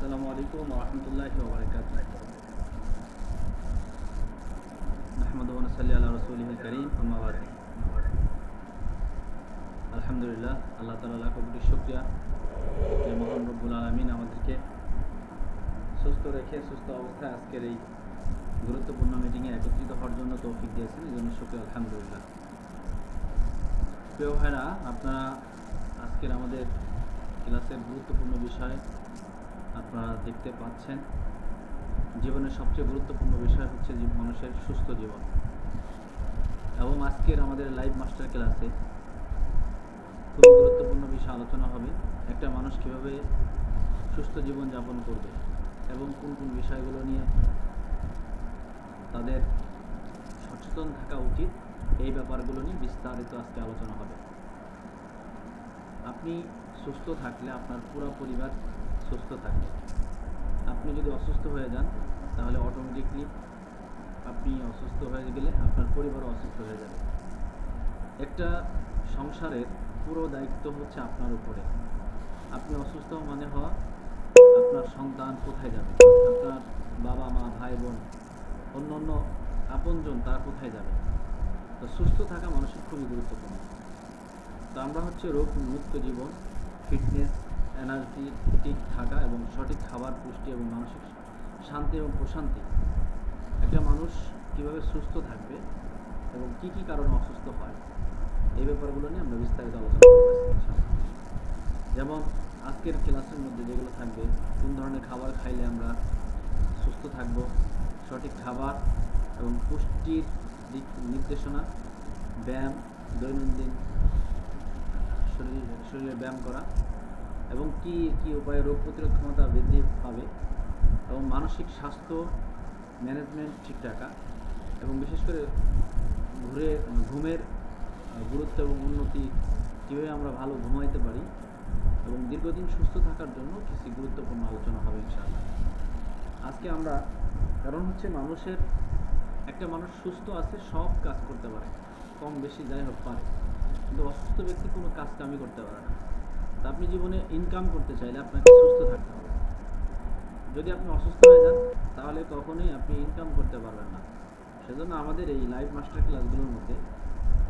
আসসালামু আলাইকুম ওয়া রাহমাতুল্লাহি ওয়া বারাকাতুহু। নাহমাদুহু ওয়া নুসাল্লি আলা রাসূলিহিল কারীম, আম্মা বা'দ। আলহামদুলিল্লাহ, আল্লাহ তাআলা লাখ কোটি শুকরিয়া যে মহান রব্বুল আলামিন আমাদেরকে সুস্থ রেখে সুস্থ অবস্থায় আজকের এই গুরুত্বপূর্ণ মিটিংয়ে একত্রিত হওয়ার জন্য তৌফিক দিয়েছেন, এই জন্য শুকরিয়া আলহামদুলিল্লাহ। প্রিয় ভাইরা, আপনারা আজকের আমাদের ক্লাসের গুরুত্বপূর্ণ বিষয় আপনারা দেখতে পাচ্ছেন। জীবনের সবচেয়ে গুরুত্বপূর্ণ বিষয় হচ্ছে মানুষের সুস্থ জীবন। এবং আজকের আমাদের লাইভ মাস্টার ক্লাসে খুবই গুরুত্বপূর্ণ বিষয় আলোচনা হবে। একটা মানুষ কীভাবে সুস্থ জীবন যাপন করবে এবং কোন কোন বিষয়গুলো নিয়ে তাদের সচেতন থাকা উচিত, এই ব্যাপারগুলো নিয়ে বিস্তারিত আজকে আলোচনা হবে। আপনি সুস্থ থাকলে আপনার পুরো পরিবার সুস্থ থাকবে। আপনি যদি অসুস্থ হয়ে যান তাহলে অটোমেটিকলি আপনি অসুস্থ হয়ে গেলে আপনার পরিবারও অসুস্থ হয়ে যাবে। একটা সংসারের পুরো দায়িত্ব হচ্ছে আপনার উপরে। আপনি অসুস্থ মানে হওয়া, আপনার সন্তান কোথায় যাবে, আপনার বাবা মা ভাই বোন অন্য অন্য আপনজন তারা কোথায় যাবে। তো সুস্থ থাকা মানুষের খুবই গুরুত্বপূর্ণ। তো আমরা হচ্ছে রোগ মুক্ত জীবন, ফিটনেস, এনার্জেটিক থাকা এবং সঠিক খাবার, পুষ্টি এবং মানসিক শান্তি এবং প্রশান্তি। একটা মানুষ কীভাবে সুস্থ থাকবে এবং কি কি কারণে অসুস্থ হয়, এই ব্যাপারগুলো নিয়ে আমরা বিস্তারিত আলোচনা করতেছি। যেমন আজকের ক্লাসের মধ্যে যেগুলো থাকবে, কোন ধরনের খাবার খাইলে আমরা সুস্থ থাকব, সঠিক খাবার এবং পুষ্টির দিক নির্দেশনা, ব্যায়াম, দৈনন্দিন শরীরে ব্যায়াম করা এবং কি কি উপায়ে রোগ প্রতিরোধ ক্ষমতা বৃদ্ধি পাবে এবং মানসিক স্বাস্থ্য ম্যানেজমেন্ট ঠিক রাখা এবং বিশেষ করে ঘুমের গুরুত্ব এবং উন্নতি, কীভাবে আমরা ভালো ঘুমাইতে পারি এবং দীর্ঘদিন সুস্থ থাকার জন্য কিছু গুরুত্বপূর্ণ আলোচনা হবে ইনশাআল্লাহ আজকে আমরা। কারণ হচ্ছে একটা মানুষ সুস্থ আছে, সব কাজ করতে পারে, কম বেশি যাই হোক পারে, কিন্তু অসুস্থ ব্যক্তি কোনো কাজকামই করতে পারে না। তা আপনি জীবনে ইনকাম করতে চাইলে আপনাকে সুস্থ থাকতে হবে। যদি আপনি অসুস্থ হয়ে যান তাহলে কখনোই আপনি ইনকাম করতে পারবেন না। সেজন্য আমাদের এই লাইভ মাস্টার ক্লাসগুলোর মধ্যে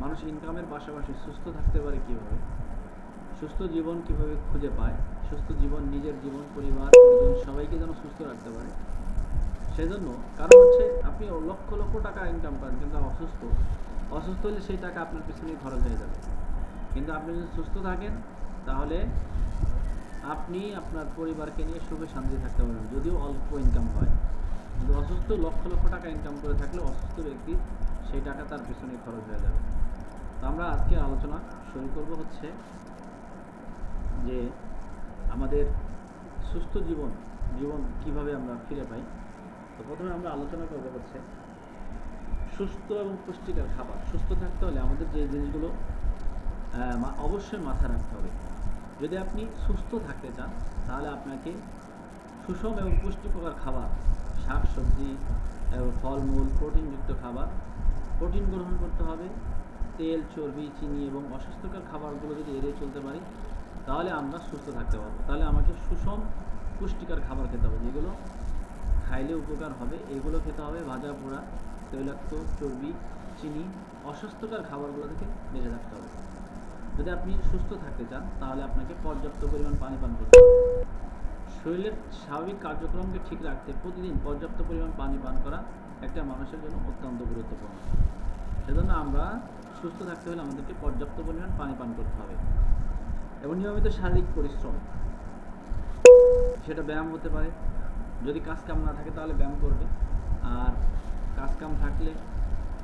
মানুষ ইনকামের পাশাপাশি সুস্থ থাকতে পারে কীভাবে, সুস্থ জীবন কীভাবে খুঁজে পায়, সুস্থ জীবন নিজের জীবন, পরিবার, পরিজন সবাইকে যেন সুস্থ রাখতে পারে। সেজন্য কারণ হচ্ছে আপনি লক্ষ লক্ষ টাকা ইনকাম করেন কিন্তু অসুস্থ হলে সেই টাকা আপনার পিছনেই খরচ হয়ে যাবে। কিন্তু আপনি যদি সুস্থ থাকেন তাহলে আপনি আপনার পরিবারকে নিয়ে সুখে শান্তি থাকতে পারবেন, যদিও অল্প ইনকাম হয়। কিন্তু অসুস্থ লক্ষ লক্ষ টাকা ইনকাম করে থাকলে অসুস্থ ব্যক্তির সেই টাকা তার পিছনে খরচ হয়ে যাবে। তো আমরা আজকে আলোচনা শুরু করব হচ্ছে যে আমাদের সুস্থ জীবন কিভাবে আমরা ফিরে পাই। তো প্রথমে আমরা আলোচনা করবো হচ্ছে সুস্থ এবং পুষ্টিকর খাবার। সুস্থ থাকতে হলে আমাদের যে জিনিসগুলো অবশ্যই মাথায় রাখতে হবে। যদি আপনি সুস্থ থাকতে চান তাহলে আপনাকে সুষম এবং পুষ্টিকর খাবার, শাক সবজি এবং ফলমূল, প্রোটিনযুক্ত খাবার, প্রোটিন গ্রহণ করতে হবে। তেল, চর্বি, চিনি এবং অস্বাস্থ্যকর খাবারগুলো যদি এড়িয়ে চলতে পারি তাহলে আমরা সুস্থ থাকতে পারবো। তাহলে আমাকে সুষম পুষ্টিকর খাবার খেতে হবে, যেগুলো খাইলে উপকার হবে, এগুলো খেতে হবে। ভাজা পোড়া, তৈলাক্ত, চর্বি, চিনি, অস্বাস্থ্যকর খাবারগুলো থেকে বেঁচে থাকতে হবে। যদি আপনি সুস্থ থাকতে চান তাহলে আপনাকে পর্যাপ্ত পরিমাণ পানি পান করতে হবে। শরীরের স্বাভাবিক কার্যক্রমকে ঠিক রাখতে প্রতিদিন পর্যাপ্ত পরিমাণ পানি পান করা একটা মানুষের জন্য অত্যন্ত গুরুত্বপূর্ণ। সেজন্য আমরা সুস্থ থাকতে হলে আমাদেরকে পর্যাপ্ত পরিমাণ পানি পান করতে হবে এবং নিয়মিত শারীরিক পরিশ্রম, সেটা ব্যায়াম হতে পারে। যদি কাজকাম না থাকে তাহলে ব্যায়াম করবে, আর কাজকাম থাকলে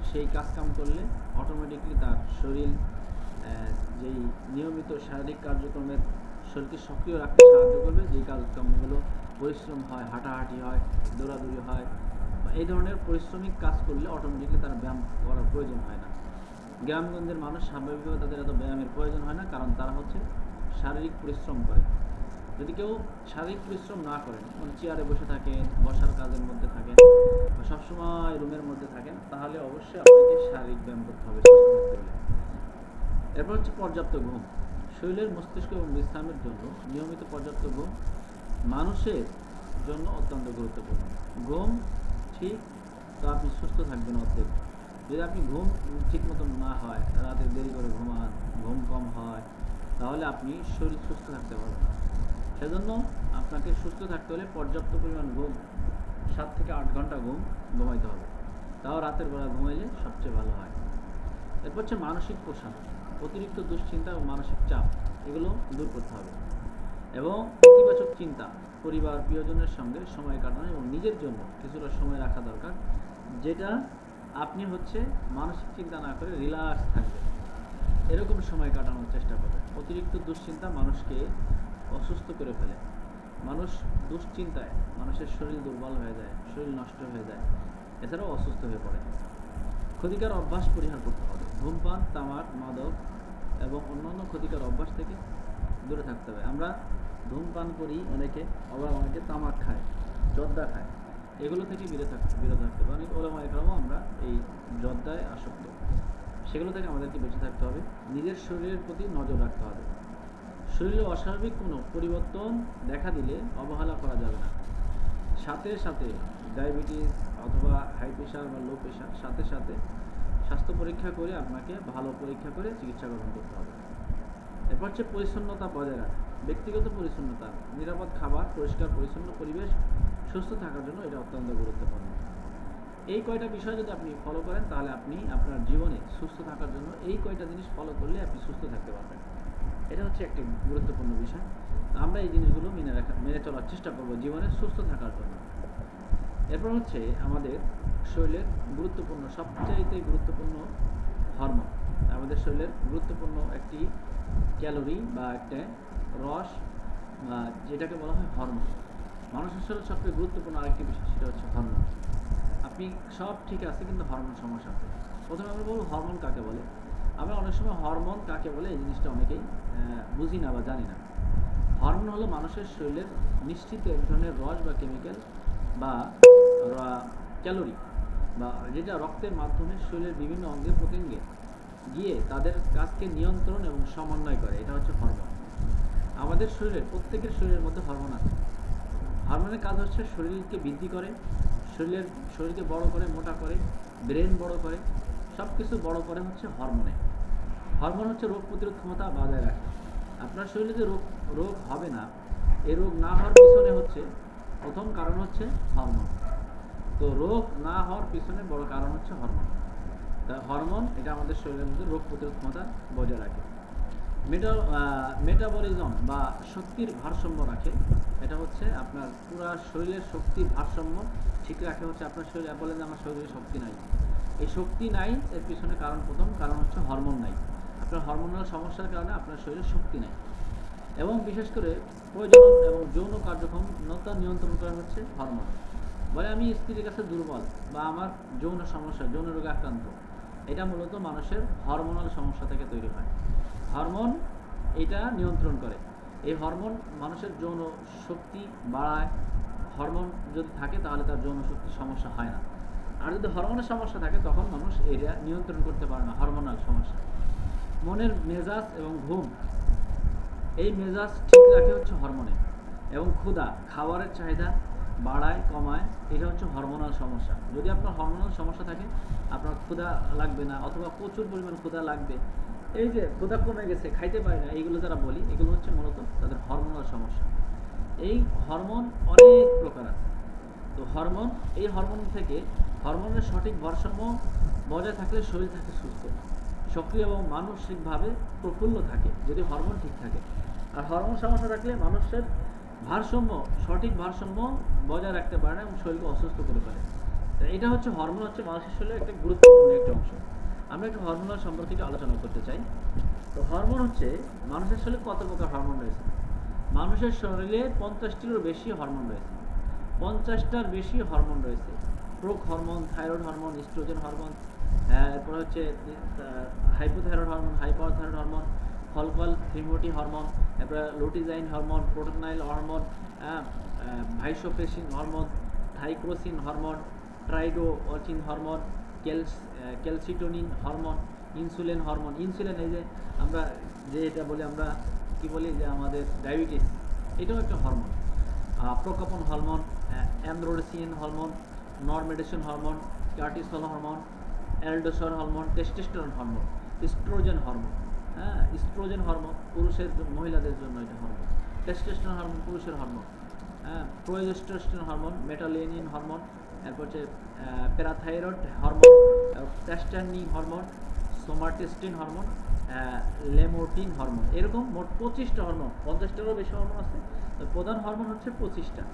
সেই কাজকাম করলে অটোমেটিকলি তার শরীর যেই নিয়মিত শারীরিক কার্যক্রমের শরীরকে সক্রিয় রাখতে সাহায্য করবে। যেই কাজকর্মগুলো পরিশ্রম হয়, হাঁটাহাঁটি হয়, দৌড়াদৌড়ি হয়, এই ধরনের পরিশ্রমিক কাজ করলে অটোমেটিকলি তার ব্যায়াম করার প্রয়োজন হয় না। গ্রামগঞ্জের মানুষ স্বাভাবিকভাবে তাদের এত ব্যায়ামের প্রয়োজন হয় না, কারণ তারা হচ্ছে শারীরিক পরিশ্রম করে। যদি কেউ শারীরিক পরিশ্রম না করেন, মানে চেয়ারে বসে থাকেন, বসার কাজের মধ্যে থাকেন, সবসময় রুমের মধ্যে থাকেন, তাহলে অবশ্যই আপনাকে শারীরিক ব্যায়াম করতে হবে সুস্থ থাকতে হলে। এরপর হচ্ছে পর্যাপ্ত ঘুম। শরীরের, মস্তিষ্ক এবং বিশ্রামের জন্য নিয়মিত পর্যাপ্ত ঘুম মানুষের জন্য অত্যন্ত গুরুত্বপূর্ণ। ঘুম ঠিক, তো আপনি সুস্থ থাকবেন অর্ধেক। যদি আপনি ঘুম ঠিক মতন না হয়, রাতে দেরি করে ঘুমান, ঘুম কম হয়, তাহলে আপনি শরীর সুস্থ থাকতে পারবেন না। সেজন্য আপনাকে সুস্থ থাকতে হলে পর্যাপ্ত পরিমাণ ঘুম, 7 থেকে 8 ঘন্টা ঘুমাইতে হবে। তাও রাতের বেলা ঘুমাইলে সবচেয়ে ভালো হয়। এরপর হচ্ছে মানসিক প্রশান্ত। অতিরিক্ত দুশ্চিন্তা ও মানসিক চাপ এগুলো দূর করতে হবে, এবং ইতিবাচক চিন্তা, পরিবার প্রিয়জনের সঙ্গে সময় কাটানো এবং নিজের জন্য কিছুটা সময় রাখা দরকার, যেটা আপনি হচ্ছে মানসিক চিন্তা না করে রিল্যাক্স থাকবেন, এরকম সময় কাটানোর চেষ্টা করবেন। অতিরিক্ত দুশ্চিন্তা মানুষকে অসুস্থ করে ফেলে। মানুষ দুশ্চিন্তায় মানুষের শরীর দুর্বল হয়ে যায়, শরীর নষ্ট হয়ে যায়, এছাড়াও অসুস্থ হয়ে পড়ে। ক্ষতিকর অভ্যাস পরিহার করতে হবে। ধূমপান, তামাক, মাদক এবং অন্যান্য ক্ষতিকর অভ্যাস থেকে দূরে থাকতে হবে। আমরা ধূমপান করি অনেকে, আবার অনেকে তামাক খায়, জর্দা খায়, এগুলো থেকে বিরত থাকতে হবে। অনেক ওলামা একরামও আমরা এই জর্দায় আসক্ত, সেগুলো থেকে আমাদেরকে বেঁচে থাকতে হবে। নিজের শরীরের প্রতি নজর রাখতে হবে। শরীরে অস্বাভাবিক কোনো পরিবর্তন দেখা দিলে অবহেলা করা যাবে না। সাথে সাথে ডায়াবেটিস অথবা হাই প্রেশার বা লো প্রেশার, সাথে সাথে স্বাস্থ্য পরীক্ষা করে আপনাকে ভালো পরীক্ষা করে চিকিৎসা গ্রহণ করতে হবে। এরপর হচ্ছে পরিচ্ছন্নতা বজায় রাখা। ব্যক্তিগত পরিচ্ছন্নতা, নিরাপদ খাবার, পরিষ্কার পরিচ্ছন্ন পরিবেশ, সুস্থ থাকার জন্য এটা অত্যন্ত গুরুত্বপূর্ণ। এই কয়টা বিষয় যদি আপনি ফলো করেন, তাহলে আপনি আপনার জীবনে সুস্থ থাকার জন্য এই কয়টা জিনিস ফলো করলে আপনি সুস্থ থাকতে পারবেন। এটা হচ্ছে একটি গুরুত্বপূর্ণ বিষয়। আমরা এই জিনিসগুলো মেনে চলার চেষ্টা করব জীবনে সুস্থ থাকার জন্য। এরপর হচ্ছে আমাদের শরীরের গুরুত্বপূর্ণ, সবচাইতে গুরুত্বপূর্ণ হরমোন। আমাদের শরীরের গুরুত্বপূর্ণ একটি ক্যালোরি বা একটা রস, বা যেটাকে বলা হয় হরমোন। মানুষের শরীরে সবচেয়ে গুরুত্বপূর্ণ আরেকটি বিষয়, সেটা হচ্ছে হরমোন। আপনি সব ঠিক আছে, কিন্তু হরমোন সমস্যা আছে। প্রথমে আমরা বলবো হরমোন কাকে বলে। আমরা অনেক সময় হরমোন কাকে বলে এই জিনিসটা অনেকেই বুঝি না বা জানি না। হরমোন হলো মানুষের শরীরের নিশ্চিত এক ধরনের রস বা কেমিক্যাল বা ক্যালোরি, বা যেটা রক্তের মাধ্যমে শরীরের বিভিন্ন অঙ্গে প্রত্যঙ্গে গিয়ে তাদের কাজকে নিয়ন্ত্রণ এবং সমন্বয় করে। এটা হচ্ছে হরমোন। আমাদের শরীরের প্রত্যেকের শরীরের মধ্যে হরমোন আছে। হরমোনের কাজ হচ্ছে শরীরকে বৃদ্ধি করে, শরীরকে বড় করে, মোটা করে, ব্রেন বড় করে, সব কিছু বড় করে হচ্ছে হরমোনে। হরমোন হচ্ছে রোগ প্রতিরোধ ক্ষমতা বজায় রাখে। আপনার শরীরে যে রোগ হবে না, এই রোগ না হওয়ার পিছনে হচ্ছে প্রথম কারণ হচ্ছে হরমোন। তো রোগ না হওয়ার পিছনে বড় কারণ হচ্ছে হরমোন। তা হরমোন এটা আমাদের শরীরের মধ্যে রোগ প্রতিরোধ ক্ষমতা বজায় রাখে। মেটাবলিজম বা শক্তির ভারসাম্য রাখে। এটা হচ্ছে আপনার পুরো শরীরের শক্তির ভারসাম্য ঠিক রাখে। হচ্ছে আপনার শরীরে বলেন যে আমার শরীরে শক্তি নাই, এই শক্তি নাই এর পিছনে প্রথম কারণ হচ্ছে হরমোন নাই। আপনার হরমোনাল সমস্যার কারণে আপনার শরীরে শক্তি নাই। এবং বিশেষ করে প্রজনন এবং যৌন কার্যক্ষমতা নিয়ন্ত্রণ করা হচ্ছে হরমোন। বলে আমি স্ত্রীর কাছে দুর্বল বা আমার যৌন সমস্যা, যৌন রোগে আক্রান্ত, এটা মূলত মানুষের হরমোনাল সমস্যা থেকে তৈরি হয়। হরমোন এটা নিয়ন্ত্রণ করে। এই হরমোন মানুষের যৌন শক্তি বাড়ায়। হরমোন যদি থাকে তাহলে তার যৌন শক্তির সমস্যা হয় না। আর যদি হরমোনের সমস্যা থাকে তখন মানুষ এটা নিয়ন্ত্রণ করতে পারে না, হরমোনাল সমস্যা। মনের মেজাজ এবং ঘুম, এই মেজাজ ঠিক রাখে হচ্ছে হরমোনে। এবং ক্ষুধা, খাবারের চাহিদা বাড়ায় কমায়, এটা হচ্ছে হরমোনাল সমস্যা। যদি আপনার হরমোনাল সমস্যা থাকে, আপনার ক্ষুধা লাগবে না, অথবা প্রচুর পরিমাণ ক্ষুধা লাগবে। এই যে ক্ষুধা কমে গেছে, খাইতে পারে না, এইগুলো যারা বলি, এগুলো হচ্ছে মূলত তাদের হরমোনাল সমস্যা। এই হরমোন অনেক প্রকার আছে। তো এই হরমোন থেকে হরমোনের সঠিক ভারসাম্য বজায় থাকলে শরীর থাকে সুস্থ, সক্রিয় এবং মানসিকভাবে প্রফুল্ল থাকে, যদি হরমোন ঠিক থাকে। আর হরমোন সমস্যা থাকলে মানুষের সঠিক ভারসাম্য বজায় রাখতে পারে না এবং শরীরকে অসুস্থ করে ফেলে। এটা হচ্ছে হরমোন, হচ্ছে মানুষের শরীরের একটা গুরুত্বপূর্ণ একটা অংশ। আমরা একটু হরমোনাল সম্পর্কে একটু আলোচনা করতে চাই। তো হরমোন হচ্ছে মানুষের শরীরে কত প্রকার হরমোন রয়েছে। মানুষের শরীরে 50টিরও বেশি হরমোন রয়েছে। 50টার বেশি হরমোন রয়েছে। প্রোক hormone, thyroid hormone, oestrogen hormone, এরপর হচ্ছে হাইপোথাইরয়েড হরমোন, হাইপারথাইরয়েড হরমোন, ফলকল থিমোটি হরমোন, এরপরে লুটিজাইন হরমোন, প্রোটোনাইল hormone, vasopressin hormone, thyroxine hormone, ট্রাইডোঅচিন hormone, calcitonin hormone, insulin hormone. Insulin এই যে আমরা এটা বলি, আমরা কি বলি যে আমাদের ডায়াবেটিস, এটাও একটা হরমোন। প্রকোপন হরমোন, অ্যান্ড্রোডেসিন হরমোন, নরমেডেশন hormone, cortisol hormone, aldosterone hormone, testosterone hormone, oestrogen hormone. হ্যাঁ, ইস্ট্রোজেন হরমোন পুরুষের মহিলাদের জন্য এটা হরমোন। টেস্টোস্টেরন হরমোন পুরুষের হরমোন। হ্যাঁ, প্রোজেস্টেরন হরমোন, মেটালেনিন হরমোন, এরপর হচ্ছে প্যারাথাইরয়েড হরমোন, টেস্টানিন হরমোন, সোমাটেস্টিন হরমোন, লেমোটিন হরমোন। এরকম মোট 25টা হরমোন, 50টারও বেশি হরমোন আছে। প্রধান হরমোন হচ্ছে 25টা।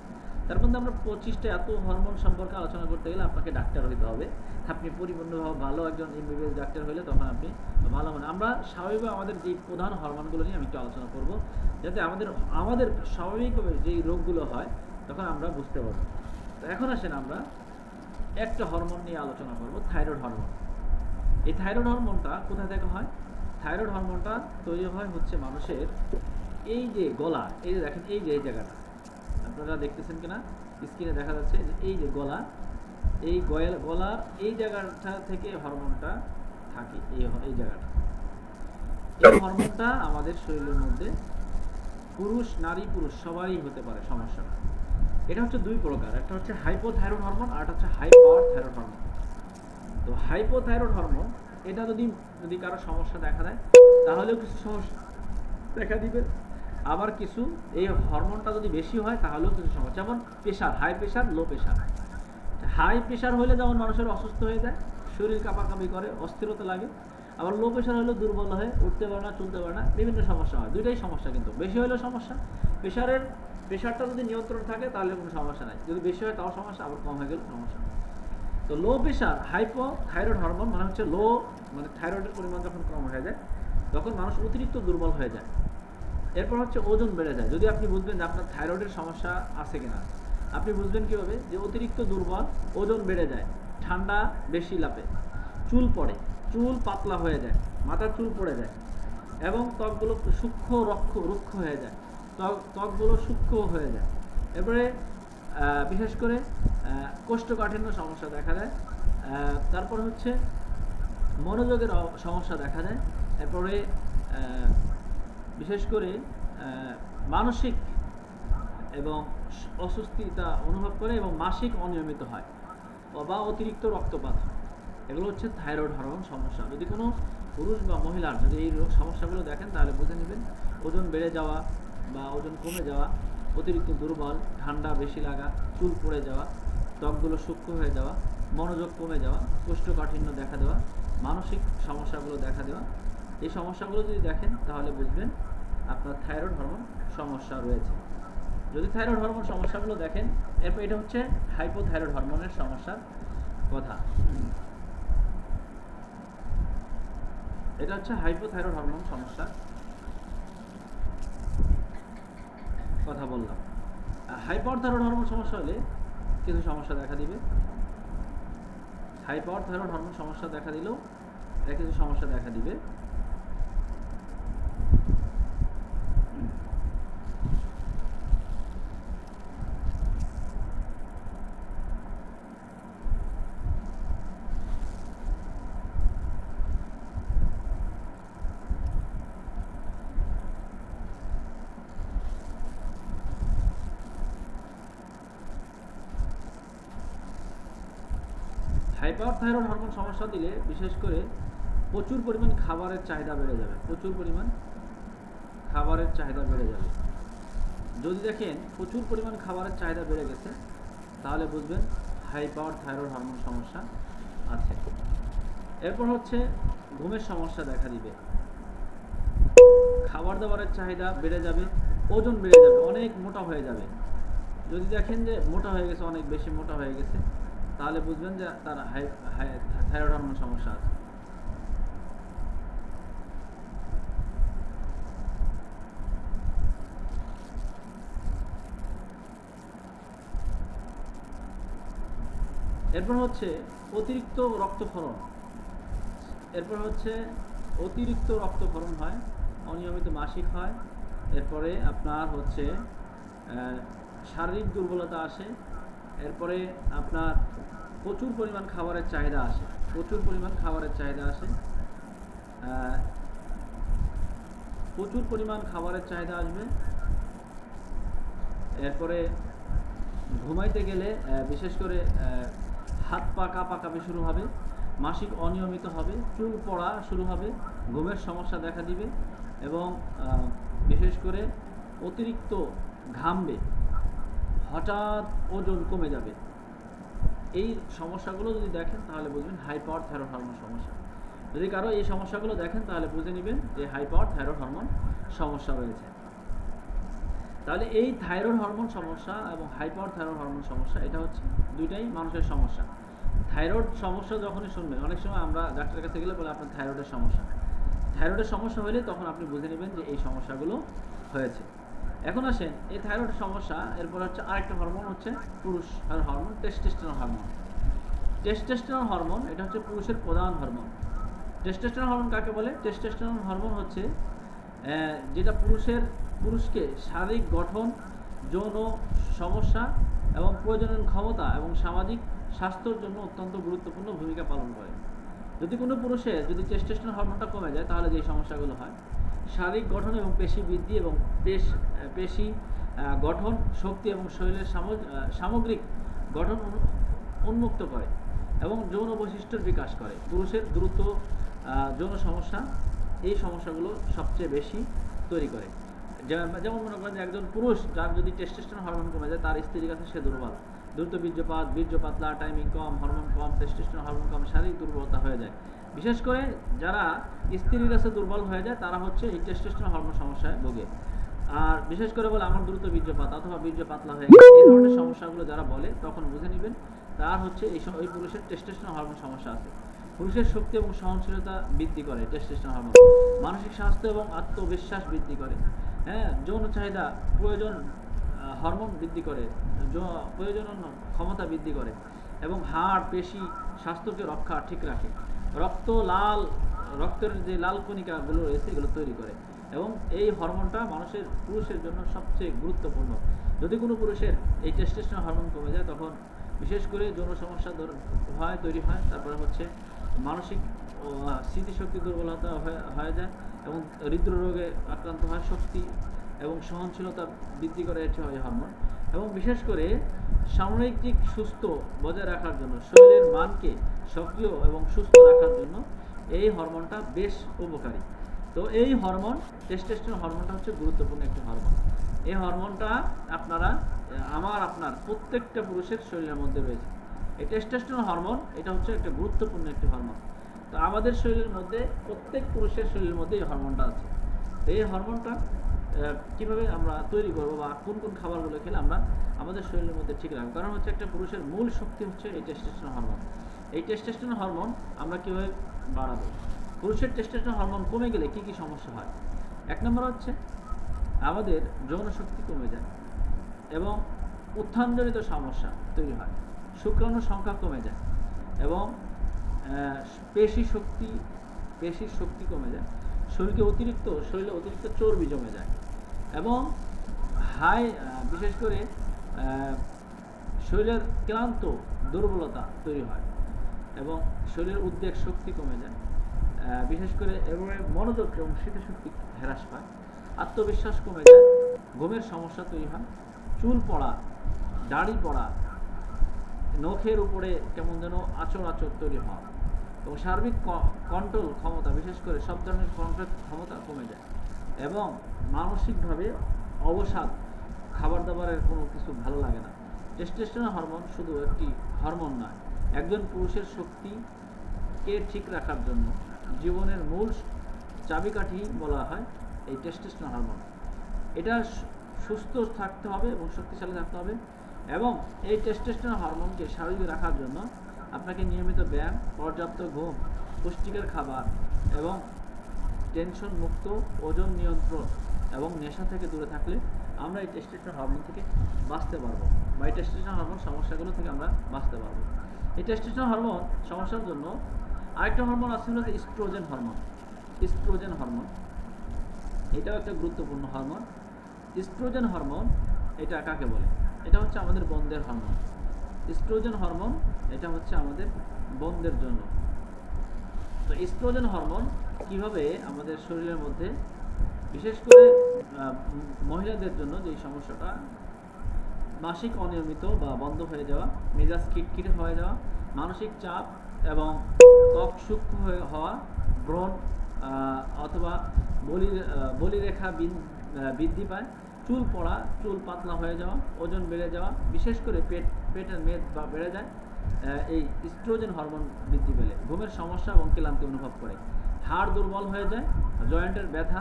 তার মধ্যে আমরা 25টা এত হরমোন সম্পর্কে আলোচনা করতে গেলে আপনাকে ডাক্তার হইতে হবে। আপনি পরিপূর্ণভাবে ভালো একজন এমবিবিএস ডাক্তার হলে তখন আপনি ভালো মানে আমরা স্বাভাবিকভাবে আমাদের যে প্রধান হরমোনগুলো নিয়ে আমি একটু আলোচনা করব, যাতে আমাদের স্বাভাবিকভাবে যেই রোগগুলো হয় তখন আমরা বুঝতে পারবো। তো এখন আসেন আমরা একটা হরমোন নিয়ে আলোচনা করব, থাইরয়েড হরমোন। এই থাইরয়েড হরমোনটা কোথা থেকে হয়? থাইরয়েড হরমোনটা তৈরি হয় হচ্ছে মানুষের এই যে গলা, এই যে দেখেন এই যে এই জায়গাটা আপনারা দেখতেছেন কিনা স্ক্রিনে দেখা যাচ্ছে যে এই যে গলা, এই গলার এই জায়গাটা থেকে হরমোনটা থাকে। এই জায়গাটা, এই হরমোনটা আমাদের শরীরের মধ্যে পুরুষ নারী পুরুষ সবারই হতে পারে সমস্যাটা। এটা হচ্ছে দুই প্রকার, একটা হচ্ছে হাইপোথাইরয়েড হরমোন আর একটা হচ্ছে হাই পাওয়ার থাইরয়েড হরমোন। তো হাইপোথাইরয়েড হরমোন এটা যদি কারো সমস্যা দেখা দেয় তাহলেও কিছু সমস্যা দেখা দিবে, আবার কিছু এই হরমোনটা যদি বেশি হয় তাহলেও কিছু সমস্যা, যেমন pressure, high pressure, low pressure. High pressure হলে যেমন মানুষের অসুস্থ হয়ে যায়, শরীর কাঁপাকাঁপি করে, অস্থিরতা লাগে। আবার লো প্রেশার হলে দুর্বল হয়, উঠতে পারে না, চলতে পারে না, বিভিন্ন সমস্যা হয়। দুইটাই সমস্যা, কিন্তু বেশি হলেও সমস্যা। প্রেশারটা যদি নিয়ন্ত্রণ থাকে তাহলে কোনো সমস্যা নাই, যদি বেশি হয় তাও সমস্যা, আবার কম হয়ে গেলে সমস্যা। তো লো প্রেশার হাইপোথাইরয়েড হরমোন মানে হচ্ছে লো, মানে থাইরয়েডের পরিমাণ যখন কম হয়ে যায় তখন মানুষ অতিরিক্ত দুর্বল হয়ে যায়। এরপর হচ্ছে ওজন বেড়ে যায়। যদি আপনি বুঝবেন যে আপনার থাইরয়েডের সমস্যা আছে কিনা, আপনি বুঝবেন কীভাবে? যে অতিরিক্ত দুর্বল, ওজন বেড়ে যায়, ঠান্ডা বেশি লাপে, চুল পড়ে, চুল পাতলা হয়ে যায়, মাথার চুল পড়ে যায়, এবং ত্বকগুলো সূক্ষ্ম রুক্ষ হয়ে যায়, ত্বকগুলো সূক্ষ্ম হয়ে যায়। এরপরে বিশেষ করে কোষ্ঠকাঠিন্য সমস্যা দেখা দেয়। তারপর হচ্ছে মনোযোগের সমস্যা দেখা যায়। এরপরে বিশেষ করে মানসিক এবং অস্বস্তিতা অনুভব করে এবং মাসিক অনিয়মিত হয় বা অতিরিক্ত রক্তপাত হয়। এগুলো হচ্ছে থাইরয়েড হরমোন সমস্যা। যদি কোনো পুরুষ বা মহিলার যদি এই সমস্যাগুলো দেখেন তাহলে বুঝে নেবেন ওজন বেড়ে যাওয়া বা ওজন কমে যাওয়া, অতিরিক্ত দুর্বল, ঠান্ডা বেশি লাগা, চুল পড়ে যাওয়া, ত্বকগুলো সূক্ষ্ম হয়ে যাওয়া, মনোযোগ কমে যাওয়া, কোষ্ঠকাঠিন্য দেখা দেওয়া, মানসিক সমস্যাগুলো দেখা দেওয়া। এই সমস্যাগুলো যদি দেখেন তাহলে বুঝবেন আপনার থাইরয়েড হরমোন সমস্যা রয়েছে। যদি থাইরয়েড হরমোন সমস্যাগুলো দেখেন, এরপর এটা হচ্ছে হাইপোথাইরয়েড হরমোনের সমস্যার কথা। এটা হচ্ছে হাইপোথাইরয়েড হরমোন সমস্যার কথা বললাম। হাইপারথাইরয়েড হরমোন সমস্যা হলে কিছু সমস্যা দেখা দিবে। হাইপারথাইরয়েড হরমোন সমস্যা দেখা দিলেও কিছু সমস্যা দেখা দিবে। হাইপারথাইরয়েড হরমোন সমস্যা দিলে বিশেষ করে প্রচুর পরিমাণ খাবারের চাহিদা বেড়ে যাবে, প্রচুর পরিমাণ খাবারের চাহিদা বেড়ে যাবে। যদি দেখেন প্রচুর পরিমাণ খাবারের চাহিদা বেড়ে গেছে তাহলে বুঝবেন হাইপারথাইরয়েড হরমোন সমস্যা আছে। এরপর হচ্ছে ঘুমের সমস্যা দেখা দিবে, খাবার দাবারের চাহিদা বেড়ে যাবে, ওজন বেড়ে যাবে, অনেক মোটা হয়ে যাবে। যদি দেখেন যে মোটা হয়ে গেছে, অনেক বেশি মোটা হয়ে গেছে, তাহলে বুঝবেন যে তার থাইরয়েড হরমোন সমস্যা আছে। এরপর হচ্ছে অতিরিক্ত রক্তক্ষরণ। হয়, অনিয়মিত মাসিক হয়। এরপরে আপনার হচ্ছে শারীরিক দুর্বলতা আসে। এরপরে আপনার প্রচুর পরিমাণ খাবারের চাহিদা আসে, প্রচুর পরিমাণ খাবারের চাহিদা আসবে। এরপরে ঘুমাইতে গেলে বিশেষ করে হাত পা কাঁপাকাঁপি শুরু হবে, মাসিক অনিয়মিত হবে, চুল পড়া শুরু হবে, ঘুমের সমস্যা দেখা দিবে এবং বিশেষ করে অতিরিক্ত ঘামবে, হঠাৎ ওজন কমে যাবে। এই সমস্যাগুলো যদি দেখেন তাহলে বুঝবেন হাই পাওয়ার থাইরয়েড হরমোন সমস্যা। যদি কারো এই সমস্যাগুলো দেখেন তাহলে বুঝে নেবেন যে হাই পাওয়ার থাইরয়েড হরমোন সমস্যা রয়েছে। তাহলে এই থাইরয়েড হরমোন সমস্যা এবং হাই পাওয়ার থাইরয়েড হরমোন সমস্যা এটা হচ্ছে দুইটাই মানুষের সমস্যা। থাইরয়েড সমস্যা যখনই শুনবেন, অনেক সময় আমরা ডাক্তারের কাছে গেলে বলে আপনার থাইরয়েডের সমস্যা। থাইরয়েডের সমস্যা হলে তখন আপনি বুঝে নেবেন যে এই সমস্যাগুলো হয়েছে। এখন আসেন এই থাইরয়েড সমস্যা, এরপর হচ্ছে আরেকটা হরমোন হচ্ছে পুরুষের hormone, testosterone hormone. Testosterone hormone এটা হচ্ছে পুরুষের প্রধান হরমোন। টেস্টোস্টেরন হরমোন কাকে বলে? টেস্টোস্টেরন হরমোন হচ্ছে যেটা পুরুষকে শারীরিক গঠন, যৌন সমস্যা এবং প্রজনন ক্ষমতা এবং সামাজিক স্বাস্থ্যের জন্য অত্যন্ত গুরুত্বপূর্ণ ভূমিকা পালন করে। যদি কোনো পুরুষের যদি টেস্টোস্টেরন হরমোনটা কমে যায় তাহলে যে সমস্যাগুলো হয়, শারীরিক গঠন এবং পেশি বৃদ্ধি এবং পেশি গঠন, শক্তি এবং শরীরের সামগ্রিক গঠন উন্মুক্ত করে এবং যৌন বৈশিষ্ট্যের বিকাশ করে। পুরুষের দ্রুত যৌন সমস্যা এই সমস্যাগুলো সবচেয়ে বেশি তৈরি করে। যেমন মনে করেন যে একজন পুরুষ যার যদি টেস্টোস্টেরন হরমোন কমে যায়, তার স্ত্রীর কাছে সে দুর্বল, দ্রুত বীর্য পাতলা, টাইমিং কম, হরমোন কম, টেস্টোস্টেরন হরমোন কম, শারীরিক দুর্বলতা হয়ে যায়। বিশেষ করে যারা স্ত্রীর কাছে দুর্বল হয়ে যায় তারা হচ্ছে এই টেস্টোস্টেরন হরমোন সমস্যায় ভোগে। আর বিশেষ করে বলে আমার দ্রুত বীর্যপাত অথবা বীর্য পাতলা হয়ে গেছে, এই ধরনের সমস্যাগুলো যারা বলে তখন বুঝে নেবেন তার হচ্ছে এই পুরুষের টেস্টোস্টেরন হরমোন সমস্যা আছে। পুরুষের শক্তি এবং সহনশীলতা বৃদ্ধি করে টেস্টোস্টেরন হরমোন, মানসিক স্বাস্থ্য এবং আত্মবিশ্বাস বৃদ্ধি করে, যৌন চাহিদা প্রয়োজন হরমোন বৃদ্ধি করে, প্রয়োজনীয় ক্ষমতা বৃদ্ধি করে এবং হাড়, পেশি স্বাস্থ্যকে ঠিক রাখে। রক্তের যে লাল কণিকাগুলো রয়েছে এগুলো তৈরি করে এবং এই হরমোনটা পুরুষের জন্য সবচেয়ে গুরুত্বপূর্ণ। যদি কোনো পুরুষের এই টেস্টোস্টেরন হরমোন কমে যায় তখন বিশেষ করে যৌন সমস্যা তৈরি হয়। তারপরে হচ্ছে মানসিক স্মৃতিশক্তি দুর্বলতা হয়ে যায় এবং হৃদরোগে আক্রান্ত হয়, শক্তি এবং সহনশীলতা বৃদ্ধি করে এটি হয় হরমোন। এবং বিশেষ করে সাময়িক সুস্থ বজায় রাখার জন্য, শরীরের মানকে সক্রিয় এবং সুস্থ রাখার জন্য এই হরমোনটা বেশ উপকারী। তো এই হরমোন টেস্টোস্টেরন হরমোনটা হচ্ছে গুরুত্বপূর্ণ একটি হরমোন। এই হরমোনটা আপনার প্রত্যেকটা পুরুষের শরীরের মধ্যে রয়েছে। এই টেস্টোস্টেরন হরমোন এটা হচ্ছে একটা গুরুত্বপূর্ণ একটি হরমোন। তো আমাদের শরীরের মধ্যে, প্রত্যেক পুরুষের শরীরের মধ্যে এই হরমোনটা আছে। তো এই হরমোনটা কিভাবে আমরা তৈরি করবো বা কোন কোন খাবারগুলো খেলে আমরা আমাদের শরীরের মধ্যে ঠিক রাখবো? কারণ হচ্ছে একটা পুরুষের মূল শক্তি হচ্ছে এই টেস্টোস্টেরন হরমোন। এই টেস্টোস্টেরন হরমোন আমরা কীভাবে বাড়াবো? পুরুষের টেস্টোস্টেরন হরমোন কমে গেলে কী কী সমস্যা হয়? এক নম্বর হচ্ছে আমাদের যৌন শক্তি কমে যায় এবং উত্থানজনিত সমস্যা তৈরি হয়, শুক্রাণুর সংখ্যা কমে যায় এবং পেশির শক্তি কমে যায়, শরীরে অতিরিক্ত চর্বি জমে যায় এবং বিশেষ করে শরীরের ক্লান্ত দুর্বলতা তৈরি হয় এবং শরীরের উদ্বেগ শক্তি কমে যায়, বিশেষ করে এবং মনোযোগ এবং স্মৃতিশক্তি হ্রাস পায়, আত্মবিশ্বাস কমে যায়, ঘুমের সমস্যা তৈরি হয়, চুল পড়া, দাড়ি পড়া, নখের উপরে কেমন যেন আচর তৈরি হয় এবং সার্বিক কন্ট্রোল ক্ষমতা, বিশেষ করে সব ধরনের কন্ট্রোল ক্ষমতা কমে যায় এবং মানসিকভাবে অবসাদ, খাবার দাবারের কোনো কিছু ভালো লাগে না। টেস্টোস্টেরন হরমোন শুধু একটি হরমোন নয়, একজন পুরুষের শক্তিকে ঠিক রাখার জন্য জীবনের মূল চাবিকাঠি বলা হয় এই টেস্টোস্টেরন হরমোন। এটা সুস্থ থাকতে হবে এবং শক্তিশালী থাকতে হবে এবং এই টেস্টোস্টেরন হরমোনকে স্বাভাবিক রাখার জন্য আপনাকে নিয়মিত ব্যায়াম, পর্যাপ্ত ঘুম, পুষ্টিকর খাবার এবং টেনশন মুক্ত, ওজন নিয়ন্ত্রণ এবং নেশা থেকে দূরে থাকলে আমরা এই টেস্টোস্টেরন হরমোন থেকে বাঁচতে পারবো বা এই টেস্টোস্টেরন হরমোন সমস্যাগুলো থেকে আমরা বাঁচতে পারবো। এই টেস্টোস্টেরন হরমোন সমস্যার জন্য আরেকটা হরমোন আছে হলো ইস্ট্রোজেন হরমোন। এটাও একটা গুরুত্বপূর্ণ হরমোন। ইস্ট্রোজেন হরমোন এটা কাকে বলে? এটা হচ্ছে আমাদের বন্দের হরমোন। ইস্ট্রোজেন হরমোন এটা হচ্ছে আমাদের বন্দের জন্য। তো ইস্ট্রোজেন হরমোন কিভাবে আমাদের শরীরের মধ্যে, বিশেষ করে মহিলাদের জন্য যে সমস্যাটা, মাসিক অনিয়মিত বা বন্ধ হয়ে যাওয়া, মেজাজ খিটখিটে হয়ে যাওয়া, মানসিক চাপ এবং ত্বক সূক্ষ্ম হওয়া, ব্রণ অথবা বলিরেখা বৃদ্ধি পায়, চুল পড়া, চুল পাতলা হয়ে যাওয়া, ওজন বেড়ে যাওয়া, বিশেষ করে পেটের মেদ বা বেড়ে যায় এই ইস্ট্রোজেন হরমোন বৃদ্ধি পেলে, ঘুমের সমস্যা এবং ক্লান্তি অনুভব করে, হাড় দুর্বল হয়ে যায়, জয়েন্টের ব্যথা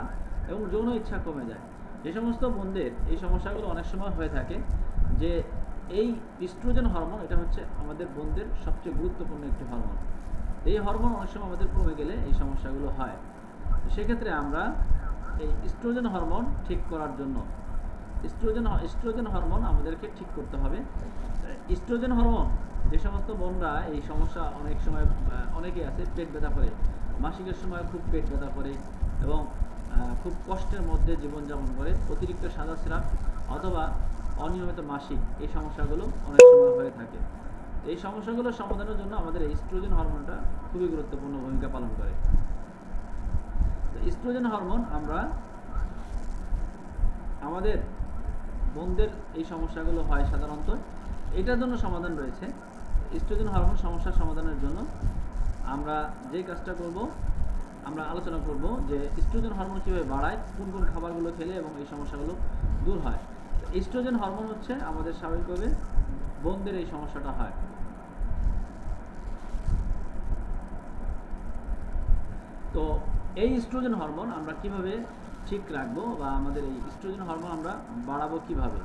এবং যৌন ইচ্ছা কমে যায়। যে সমস্ত বোনদের এই সমস্যাগুলো অনেক সময় হয়ে থাকে, যে এই ইস্ট্রোজেন হরমোন এটা হচ্ছে আমাদের বোনদের সবচেয়ে গুরুত্বপূর্ণ একটি হরমোন। এই হরমোন অনেক সময় আমাদের কমে গেলে এই সমস্যাগুলো হয়। সেক্ষেত্রে আমরা এই ইস্ট্রোজেন হরমোন ঠিক করার জন্য ইস্ট্রোজেন হরমোন আমাদেরকে ঠিক করতে হবে। ইস্ট্রোজেন হরমোন যে সমস্ত বোনরা এই সমস্যা অনেক সময় অনেকেই আছে, পেট ব্যথা করে, মাসিকের সময় খুব পেট ব্যথা করে এবং খুব কষ্টের মধ্যে জীবনযাপন করে, অতিরিক্ত সাদা স্রাব অথবা অনিয়মিত মাসিক, এই সমস্যাগুলো অনেক সময় হয়ে থাকে। এই সমস্যাগুলো সমাধানের জন্য আমাদের এই ইস্ট্রোজেন হরমোনটা খুবই গুরুত্বপূর্ণ ভূমিকা পালন করে। ইস্ট্রোজেন হরমোন আমরা আমাদের বোনদের এই সমস্যাগুলো হয় সাধারণত, এটার জন্য সমাধান রয়েছে। ইস্ট্রোজেন হরমোন সমস্যার সমাধানের জন্য আমরা যে কাজটা করব, আমরা আলোচনা করব যে ইস্ট্রোজেন হরমোন কীভাবে বাড়ায়, কোন কোন খাবারগুলো খেলে এবং এই সমস্যাগুলো দূর হয়। ইস্ট্রোজেন হরমোন হচ্ছে আমাদের স্বাভাবিকভাবে বোনদের এই সমস্যাটা হয়। তো এই ইস্ট্রোজেন হরমোন আমরা কিভাবে ঠিক রাখবো বা আমাদের এই ইস্ট্রোজেন হরমোন আমরা বাড়াবো কিভাবে?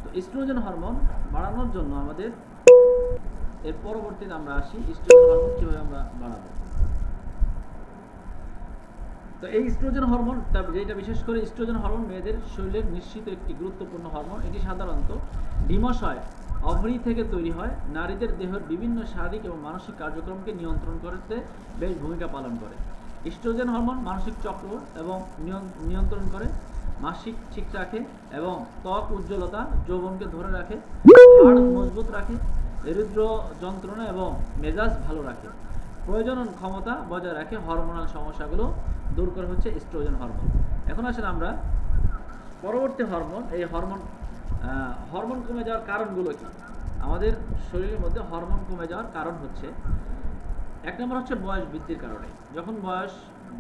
তো ইস্ট্রোজেন হরমোন বাড়ানোর জন্য আমাদের এর পরবর্তীতে আমরা আসি ইস্ট্রোজেন হরমোন কিভাবে আমরা বাড়াবো। তো এই ইস্ট্রোজেন হরমোন, যেটা বিশেষ করে ইস্ট্রোজেন হরমোন মেয়েদের শরীরের নিশ্চিত একটি গুরুত্বপূর্ণ হরমোন। এটি সাধারণত ডিম্বাশয় অভরি থেকে তৈরি হয়। নারীদের দেহের বিভিন্ন শারীরিক এবং মানসিক কার্যক্রমকে নিয়ন্ত্রণ করতে বেশ ভূমিকা পালন করে। ইস্ট্রোজেন হরমোন মানসিক চক্র এবং নিয়ন্ত্রণ করে, মাসিক ঠিক রাখে এবং ত্বক উজ্জ্বলতা, যৌবনকে ধরে রাখে, হাড় মজবুত রাখে, হৃদৃ যন্ত্রণা এবং মেজাজ ভালো রাখে, প্রজনন ক্ষমতা বজায় রাখে, হরমোনাল সমস্যাগুলো দূর করে হচ্ছে ইস্ট্রোজেন হরমোন। এখন আসলে আমরা পরবর্তী হরমোন, এই হরমোন কমে যাওয়ার কারণগুলো কি? আমাদের শরীরের মধ্যে হরমোন কমে যাওয়ার কারণ হচ্ছে, এক নম্বর হচ্ছে বয়স বৃদ্ধির কারণে। যখন বয়স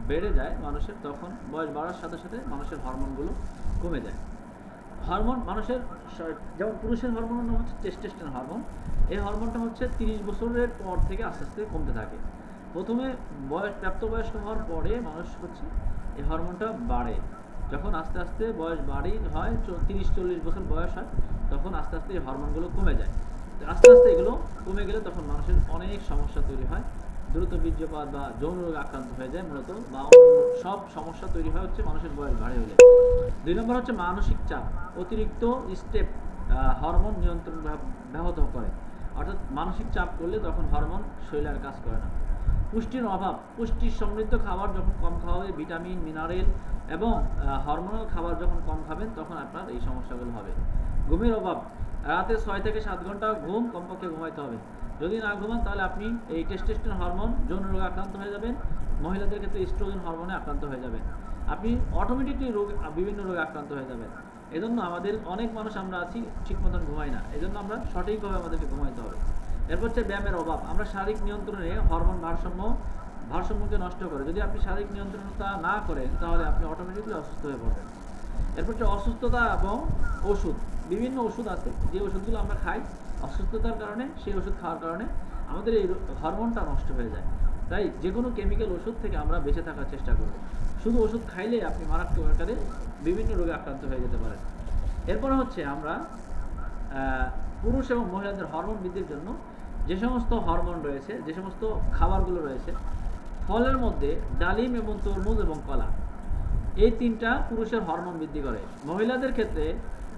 বেড়ে যায় মানুষের, তখন বয়স বাড়ার সাথে সাথে মানুষের হরমোনগুলো কমে যায়। হরমোন মানুষের, যেমন পুরুষের হরমোনের নাম হচ্ছে টেস্টোস্টেরন হরমোন। এই হরমোনটা হচ্ছে 30 বছরের পর থেকে আস্তে আস্তে কমতে থাকে। প্রথমে প্রাপ্তবয়স্ক হওয়ার পরে মানুষ হচ্ছে এই হরমোনটা বাড়ে। যখন আস্তে আস্তে বয়স হয়, 30-40 বছর বয়স হয়, তখন আস্তে আস্তে এই হরমোনগুলো কমে যায়। আস্তে আস্তে এগুলো কমে গেলে তখন মানুষের অনেক সমস্যা তৈরি হয়, দ্রুত বীর্যপাত বা যৌন রোগে আক্রান্ত হয়ে যায় মূলত, বা সব সমস্যা তৈরি হয় হচ্ছে মানুষের বয়স বাড়ে হলে। 2 নম্বর হচ্ছে মানসিক চাপ। অতিরিক্ত স্টেপ হরমোন নিয়ন্ত্রণ ব্যাহত করে, অর্থাৎ মানসিক চাপ করলে তখন হরমোন শরীরে আর কাজ করে না। পুষ্টির অভাব, পুষ্টি সমৃদ্ধ খাবার যখন কম খাওয়া হবে, ভিটামিন, মিনারেল এবং হরমোনাল খাবার যখন কম খাবেন, তখন আপনার এই সমস্যাগুলো হবে। ঘুমের অভাব, রাতে 6 থেকে 7 ঘন্টা ঘুম কমপক্ষে ঘুমাইতে হবে। যদি না ঘুমান তাহলে আপনি এই টেস্টোস্টেরন হরমোন যৌন রোগে আক্রান্ত হয়ে যাবেন। মহিলাদের ক্ষেত্রে ইস্ট্রোজেন হরমোনে আক্রান্ত হয়ে যাবেন, আপনি অটোমেটিকলি বিভিন্ন রোগে আক্রান্ত হয়ে যাবেন। এজন্য আমাদের অনেক মানুষ আমরা আছি ঠিক মতন ঘুমাই না, এজন্য আমরা সঠিকভাবে আমাদেরকে ঘুমাইতে হবে। এরপর হচ্ছে ব্যায়ামের অভাব। আমরা শারীরিক নিয়ন্ত্রণে হরমোন ভারসাম্যকে নষ্ট করে। যদি আপনি শারীরিক নিয়ন্ত্রণতা না করেন তাহলে আপনি অটোমেটিকলি অসুস্থ হয়ে পড়বেন। এরপর হচ্ছে অসুস্থতা এবং ওষুধ। বিভিন্ন ওষুধ আছে, যে ওষুধগুলো আমরা খাই অসুস্থতার কারণে, সেই ওষুধ খাওয়ার কারণে আমাদের এই হরমোনটা নষ্ট হয়ে যায়। তাই যে কোনো কেমিক্যাল ওষুধ থেকে আমরা বেঁচে থাকার চেষ্টা করব। শুধু ওষুধ খাইলে আপনি মারাত্মক আকারে বিভিন্ন রোগে আক্রান্ত হয়ে যেতে পারেন। এরপরে হচ্ছে আমরা পুরুষ এবং মহিলাদের হরমোন বৃদ্ধির জন্য যে সমস্ত হরমোন রয়েছে, যে সমস্ত খাবারগুলো রয়েছে, ফলের মধ্যে ডালিম এবং তরমুজ এবং কলা, এই 3টা পুরুষের হরমোন বৃদ্ধি করে। মহিলাদের ক্ষেত্রে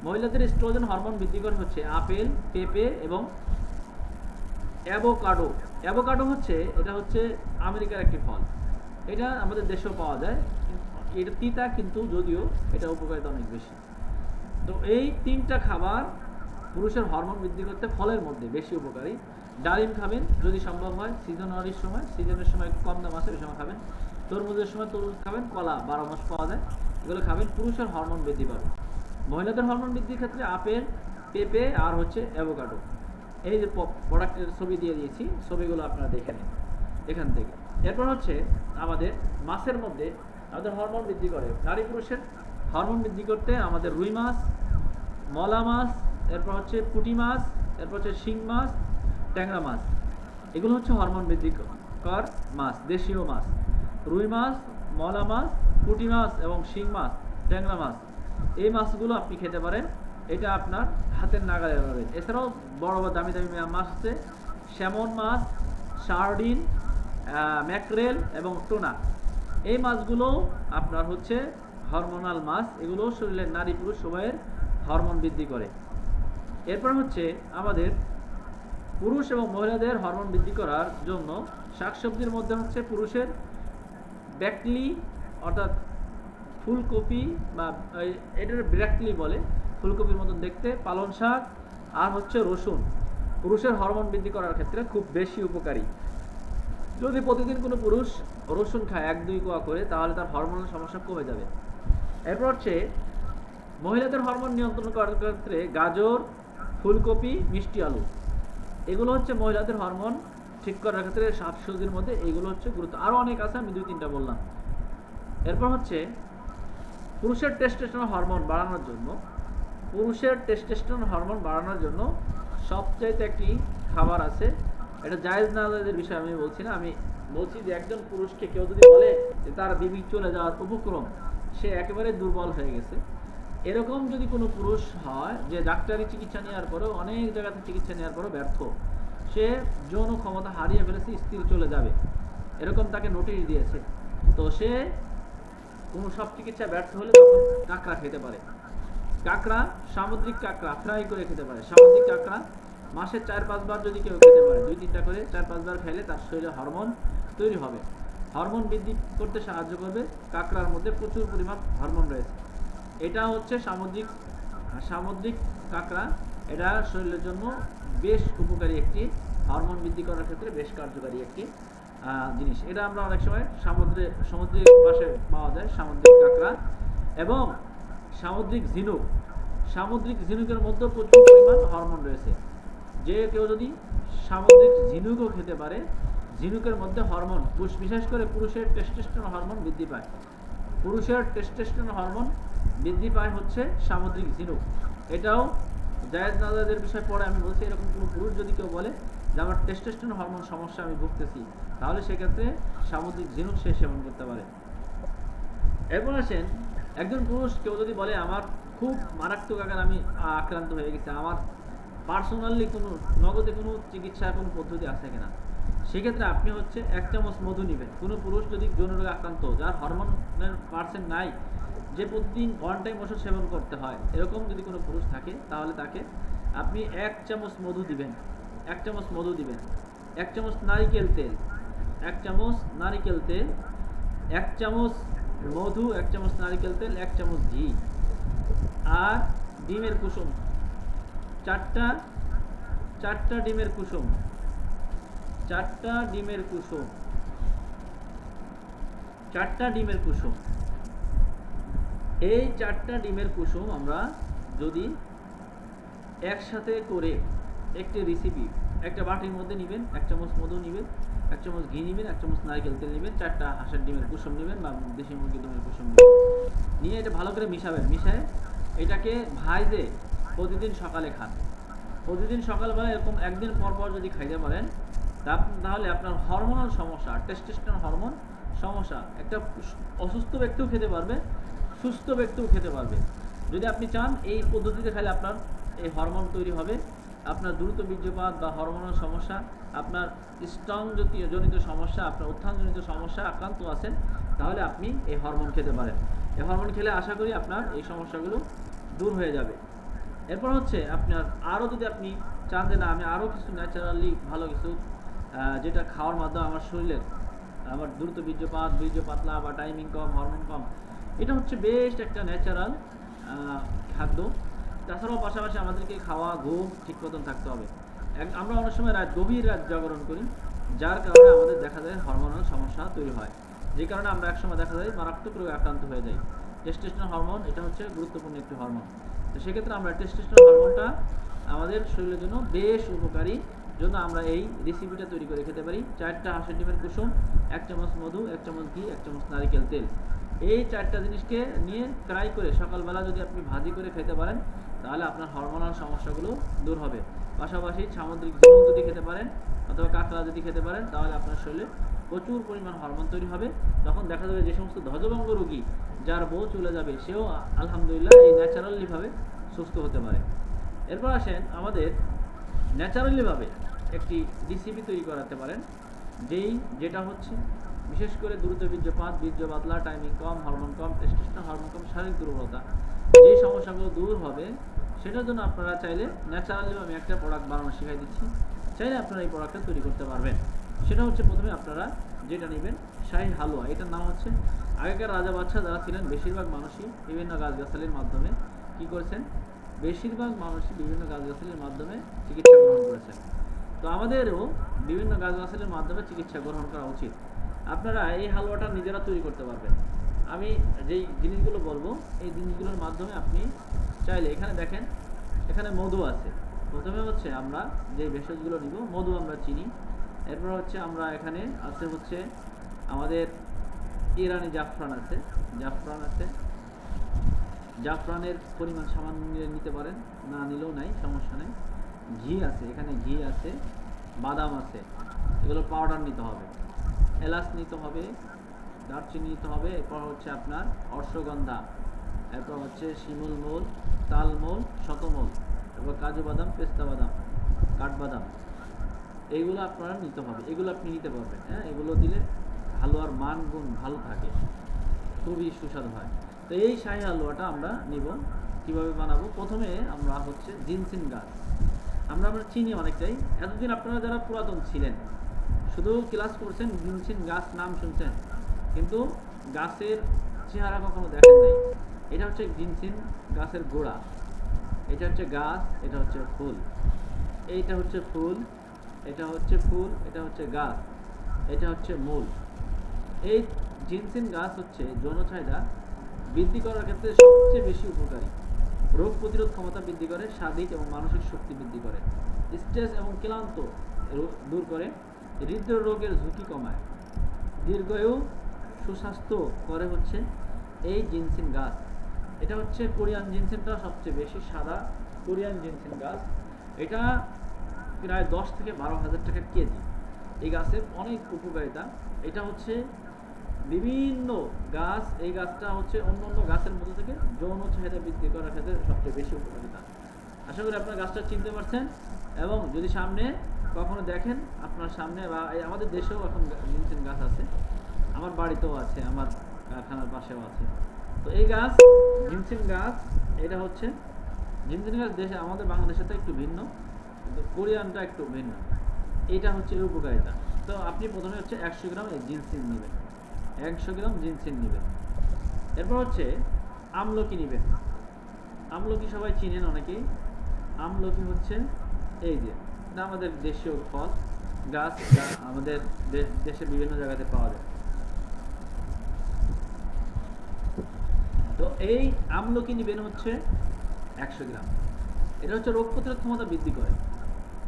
মহিলাদের ইস্ট্রোজেন হরমোন বৃদ্ধি করে হচ্ছে আপেল, পেঁপে এবং অ্যাভোকাডো। অ্যাভোকাডো এটা হচ্ছে আমেরিকার একটি ফল, এটা আমাদের দেশেও পাওয়া যায়। এটা তিতা, কিন্তু যদিও এটা উপকারিতা অনেক বেশি। তো এই 3টা খাবার পুরুষের হরমোন বৃদ্ধি করতে ফলের মধ্যে বেশি উপকারী। ডালিম খাবেন যদি সম্ভব হয়, সিজনারির সময়, সিজনের সময় একটু কম দাম আছে ওই সময় খাবেন। তরমুজের সময় তরমুজ খাবেন, কলা 12 মাস পাওয়া যায়, এগুলো খাবেন, পুরুষের হরমোন বৃদ্ধি পাবে। মহিলাদের হরমোন বৃদ্ধির ক্ষেত্রে আপেল, পেঁপে আর হচ্ছে অ্যাভোকাডো। এই যে প্রোডাক্টের ছবি দিয়ে দিয়েছি, ছবিগুলো আপনারা দেখে নিন এখান থেকে। এরপর হচ্ছে আমাদের মাছের মধ্যে আমাদের হরমোন বৃদ্ধি করে, নারী পুরুষের হরমোন বৃদ্ধি করতে আমাদের রুই মাছ, মলা মাছ, এরপর হচ্ছে পুঁটি মাছ, এরপর হচ্ছে শিং মাছ, ট্যাংরা মাছ, এগুলো হচ্ছে হরমোন বৃদ্ধিকর মাছ, দেশীয় মাছ। রুই মাছ, মলা মাছ, পুঁটি মাছ এবং শিং মাছ, ট্যাংরা মাছ, এই মাছগুলো আপনি খেতে পারেন, এটা আপনার হাতের নাগালে পাবেন। এছাড়াও বড় বড় দামি দামি মাছ আছে, স্যামন মাছ, সার্ডিন, ম্যাকরেল এবং টোনা, এই মাছগুলো আপনার হচ্ছে হরমোনাল মাছ, এগুলো শরীরের নারী পুরুষ উভয়ের হরমোন বৃদ্ধি করে। এরপর হচ্ছে আমাদের পুরুষ এবং মহিলাদের হরমোন বৃদ্ধি করার জন্য শাকসবজির মধ্যে হচ্ছে পুরুষের ব্রকলি অর্থাৎ ফুলকপি বা এটার ব্রকলি বলে, ফুলকপির মতন দেখতে, পালং শাক আর হচ্ছে রসুন পুরুষের হরমোন বৃদ্ধি করার ক্ষেত্রে খুব বেশি উপকারী। যদি প্রতিদিন কোনো পুরুষ রসুন খায় 1-2 কোয়া করে, তাহলে তার হরমোনাল সমস্যা কমে যাবে। এরপর হচ্ছে মহিলাদের হরমোন নিয়ন্ত্রণ করার ক্ষেত্রে গাজর, ফুলকপি, মিষ্টি আলু, এগুলো হচ্ছে মহিলাদের হরমোন ঠিক করার ক্ষেত্রে শাকসবজির মধ্যে এইগুলো হচ্ছে গুরুত্ব। আরও অনেক আছে, আমি 2-3টা বললাম। এরপর হচ্ছে পুরুষের টেস্টোস্টেরন হরমোন বাড়ানোর জন্য, পুরুষের টেস্টোস্টেরন হরমোন বাড়ানোর জন্য সবচাইতে একটি খাবার আছে, এটা জায়েজ না জায়েজের বিষয় আমি বলছি না, আমি বলছি যে একজন পুরুষকে কেউ যদি বলে যে তার বিবি চলে যাওয়ার উপক্রম, সে একেবারে দুর্বল হয়ে গেছে, এরকম যদি কোনো পুরুষ হয় যে ডাক্তারি চিকিৎসা নেওয়ার পরেও, অনেক জায়গাতে চিকিৎসা নেওয়ার পরেও ব্যর্থ, সে যৌন ক্ষমতা হারিয়ে ফেলেছে, স্ত্রী চলে যাবে, এরকম তাকে নোটিশ দিয়েছে, তো সে কোনো সব চিকিৎসা ব্যর্থ হলে তখন কাঁকড়া খেতে পারে। কাঁকড়া, সামুদ্রিক কাঁকড়া ফ্রাই করে খেতে পারে। সামুদ্রিক কাঁকড়া মাসে 4-5 বার যদি কেউ খেতে পারে, 2-3টা করে 4-5 বার খাইলে তার শরীরে হরমোন তৈরি হবে, হরমোন বৃদ্ধি করতে সাহায্য করবে। কাঁকড়ার মধ্যে প্রচুর পরিমাণ হরমোন রয়েছে। এটা হচ্ছে সামুদ্রিক কাঁকড়া, এটা শরীরের জন্য বেশ উপকারী একটি, হরমোন বৃদ্ধি করার ক্ষেত্রে বেশ কার্যকারী একটি জিনিস। এটা আমরা অনেক সময় সমুদ্রিক পাশে পাওয়া যায়, সামুদ্রিক কাঁকড়া এবং সামুদ্রিক ঝিনুক। সামুদ্রিক ঝিনুকের মধ্যে প্রচুর পরিমাণ হরমোন রয়েছে। যে কেউ যদি সামুদ্রিক ঝিনুকও খেতে পারে, ঝিনুকের মধ্যে হরমোন, বিশেষ করে পুরুষের টেস্টোস্টেরন হরমোন বৃদ্ধি পায়। পুরুষের টেস্টোস্টেরন হরমোন বৃদ্ধি পায় হচ্ছে সামুদ্রিক ঝিনুক। এটাও জায়েজ না জায়েজের বিষয় পরে আমি বলছি। এরকম কোনো পুরুষ যদি কেউ বলে যে আমার টেস্টোস্টেরন হরমোন সমস্যা আমি ভুগতেছি, তাহলে সেক্ষেত্রে সামুদ্রিক ঝিনুক সে সেবন করতে পারে। এরপর আসেন, একজন পুরুষ কেউ যদি বলে আমার খুব মারাত্মক আকার আমি আক্রান্ত হয়ে গেছে, আমার পার্সোনালি কোনো নগদে কোনো চিকিৎসার কোনো পদ্ধতি আছে কিনা, সেক্ষেত্রে আপনি হচ্ছে 1 চামচ মধু নেবেন। কোনো পুরুষ যদি যৌন রোগে আক্রান্ত, যার হরমোনের পার্সেন্ট নাই, যে প্রতিদিন 1 টাইম ওষুধ সেবন করতে হয়, এরকম যদি কোনো পুরুষ থাকে, তাহলে তাকে আপনি 1 চামচ মধু দিবেন। 1 চামচ মধু দিবেন, 1 চামচ নারিকেল তেল, 1 চামচ নারিকেল তেল, 1 চামচ মধু, 1 চামচ নারিকেল তেল, 1 চামচ ঘি আর ডিমের কুসুম, 4টা ডিমের কুসুম, 4টা ডিমের কুসুম, 4টা ডিমের কুসুম। এই 4টা ডিমের কুসুম আমরা যদি একসাথে করে একটি রেসিপি, একটা বাটির মধ্যে নেবেন, 1 চামচ মধু নেবেন, 1 চামচ ঘি নেবেন, 1 চামচ নারকেল তেল নেবেন, 4টা হাঁসের ডিমের কুসুম নেবেন বা দেশি মুরগির ডিমের কুসুম নেবেন, নিয়ে এটা ভালো করে মিশাবেন। মিশায় এটাকে ভাইজে প্রতিদিন সকালে খান। প্রতিদিন সকালবেলা এরকম একদিন পর পর যদি খাইতে পারেন, তাহলে আপনার হরমোনাল সমস্যা, টেস্টোস্টেরন হরমোন সমস্যা, একটা অসুস্থ ব্যক্তিও খেতে পারবে, সুস্থ ব্যক্তিও খেতে পারবে। যদি আপনি চান এই পদ্ধতিতে খাইলে আপনার এই হরমোন তৈরি হবে, আপনার দ্রুত বীর্যপাত বা হরমোনাল সমস্যা, আপনার স্ট্রং জনিত সমস্যা, আপনার উত্থানজনিত সমস্যা আক্রান্ত আছেন, তাহলে আপনি এই হরমোন খেতে পারেন। এই হরমোন খেলে আশা করি আপনার এই সমস্যাগুলো দূর হয়ে যাবে। এরপর হচ্ছে আপনার আরও যদি আপনি চান যে না আমি আরও কিছু ন্যাচারালি ভালো কিছু যেটা খাওয়ার মাধ্যমে আমার শরীরের আমার দ্রুত বীর্যপাত, বীর্য পাতলা বা টাইমিং কম, হরমোন কম, এটা হচ্ছে বেস্ট একটা ন্যাচারাল খাদ্য। তাছাড়াও পাশাপাশি আমাদেরকে খাওয়া ঘুম ঠিক মতন থাকতে হবে। আমরা অনেক সময় গভীর রাত জাগরণ করি, যার কারণে আমাদের দেখা যায় হরমোনাল সমস্যা তৈরি হয়, যে কারণে আমরা একসময় দেখা যায় মারাত্মক রোগে আক্রান্ত হয়ে যাই। টেস্টোস্টেরন হরমোন এটা হচ্ছে গুরুত্বপূর্ণ একটি হরমোন। তো সেক্ষেত্রে আমরা টেস্টোস্টেরন হরমোনটা আমাদের শরীরের জন্য বেশ উপকারী, জন্য আমরা এই রেসিপিটা তৈরি করে খেতে পারি। 4টা হাঁসের ডিমের কুসুম, 1 চামচ মধু, 1 চামচ ঘি, 1 চামচ নারিকেল তেল, এই 4টা জিনিসকে নিয়ে ফ্রাই করে সকালবেলা যদি আপনি ভাজি করে খেতে পারেন, তাহলে আপনার হরমোনাল সমস্যাগুলো দূর হবে। পাশাপাশি সামুদ্রিক ঝিনুক যদি খেতে পারেন অথবা কাঁকড়া যদি খেতে পারেন, তাহলে আপনার শরীরে প্রচুর পরিমাণ হরমোন তৈরি হবে। তখন দেখা যাবে যে সমস্ত ধ্বজভঙ্গ রোগী যার বউ চলে যাবে, সেও আলহামদুলিল্লাহ এই ন্যাচারালিভাবে সুস্থ হতে পারে। এরপর আসেন আমাদের ন্যাচারালিভাবে একটি রেসিপি তৈরি করাতে পারেন, যেটা হচ্ছে বিশেষ করে দ্রুত বীর্যপাত, বীর্য পাতলা, টাইমিং কম, হরমোন কম, টেস্টোস্টেরন হরমোন কম, শারীরিক দুর্বলতা, যে সমস্যাগুলো দূর হবে, সেটার জন্য আপনারা চাইলে ন্যাচারালি আমি একটা প্রোডাক্ট বানানো শিখাই দিচ্ছি, চাইলে আপনারা এই প্রোডাক্টটা তৈরি করতে পারবেন। সেটা হচ্ছে প্রথমে আপনারা যেটা নেবেন শাহী হালুয়া। এটার নাম হচ্ছে, আগেকার রাজা বাদশাহ যারা ছিলেন বেশিরভাগ মানুষই বিভিন্ন গাছগাছালির মাধ্যমে কি করেছেন, বেশিরভাগ মানুষই বিভিন্ন গাছগাছালির মাধ্যমে চিকিৎসা গ্রহণ করেছেন। তো আমাদেরও বিভিন্ন গাছগাছালির মাধ্যমে চিকিৎসা গ্রহণ করা উচিত। আপনারা এই হালুয়াটা নিজেরা তৈরি করতে পারবেন। আমি যেই জিনিসগুলো বলবো এই জিনিসগুলোর মাধ্যমে আপনি চাইলে, এখানে দেখেন এখানে মধু আছে। প্রথমে হচ্ছে আমরা যে ভেষজগুলো নিব, মধু আমরা চিনি। এরপর হচ্ছে আমরা এখানে আছে হচ্ছে আমাদের ইরানি জাফরান আছে, জাফরানের পরিমাণ সামান্য নিতে পারেন, না নিলেও নাই, সমস্যা নেই। ঘি আছে, এখানে ঘি আছে, বাদাম আছে, এগুলো পাউডার নিতে হবে। এলাচ নিতে হবে, দারচিনি নিতে হবে। এরপর হচ্ছে আপনার অশ্বগন্ধা, এরপর হচ্ছে শিমুল মূল, তালমূল, শতমূল, এরপর কাজু বাদাম, পেস্তা বাদাম, কাঠবাদাম, এইগুলো আপনারা নিতে হবে। এগুলো আপনি নিতে পারবেন। হ্যাঁ, এগুলো দিলে হালুয়ার মান গুণ ভালো থাকে, খুবই সুস্বাদু হয়। তো এই শাহী হালুয়াটা আমরা নিব। কিভাবে বানাবো? প্রথমে আমরা হচ্ছে জিনসিন গাছ আমরা চিনি অনেকটাই। এতদিন আপনারা যারা পুরাতন ছিলেন শুধু ক্লাস করছেন, জিনসিন গাছ নাম শুনছেন, কিন্তু গাছের চেহারা কখনো দেখেন নাই। এটা হচ্ছে জিনসিন গাছের গোড়া, এটা হচ্ছে গাছ, এটা হচ্ছে ফুল, এইটা হচ্ছে ফুল, এটা হচ্ছে ফুল, এটা হচ্ছে গাছ, এটা হচ্ছে মূল। এই জিনসিন গাছ হচ্ছে যৌন চাহিদা বৃদ্ধি করার ক্ষেত্রে সবচেয়ে বেশি উপকারী। রোগ প্রতিরোধ ক্ষমতা বৃদ্ধি করে, শারীরিক এবং মানসিক শক্তি বৃদ্ধি করে, স্ট্রেস এবং ক্লান্ত দূর করে, হৃদরোগের ঝুঁকি কমায়, দীর্ঘায়ু সুস্বাস্থ্য করে হচ্ছে এই জিনসিন গাছ। এটা হচ্ছে কোরিয়ান জিনসিনটা সবচেয়ে বেশি সাদা কোরিয়ান জিনসিন গাছ। এটা প্রায় 10 থেকে 12,000 টাকা কেজি। এই গাছের অনেক উপকারিতা। এটা হচ্ছে বিভিন্ন গাছ, এই গাছটা হচ্ছে অন্য অন্য গাছের মধ্যে থেকে যৌন চাহিদা বৃদ্ধি করার ক্ষেত্রে সবচেয়ে বেশি উপকারিতা। আশা করি আপনার গাছটা চিনতে পারছেন, এবং যদি সামনে কখনো দেখেন, আপনার সামনে বা আমাদের দেশেও এখন জিনসিন গাছ আছে, আমার বাড়িতেও আছে, আমার কারখানার পাশেও আছে। তো এই গাছ জিনসিন গাছ, এটা হচ্ছে জিনসিন গাছ দেশে আমাদের বাংলাদেশে তো একটু ভিন্ন, কিন্তু কোরিয়ানটা একটু ভিন্ন। এইটা হচ্ছে এর উপকারিতা। তো আপনি প্রথমে হচ্ছে 100 গ্রাম এই জিনসিন নেবেন, 100 গ্রাম জিনসিন নেবেন। এরপর হচ্ছে আমলকি নেবেন। আমলকি সবাই চিনেন অনেকেই। আমলকি হচ্ছে এই যে, এটা আমাদের দেশীয় ফল গাছ, আমাদের দেশে বিভিন্ন জায়গাতে পাওয়া যায়। তো এই আমলকি নেবেন হচ্ছে 100 গ্রাম। এটা হচ্ছে রোগ প্রতিরোধ ক্ষমতা বৃদ্ধি করে,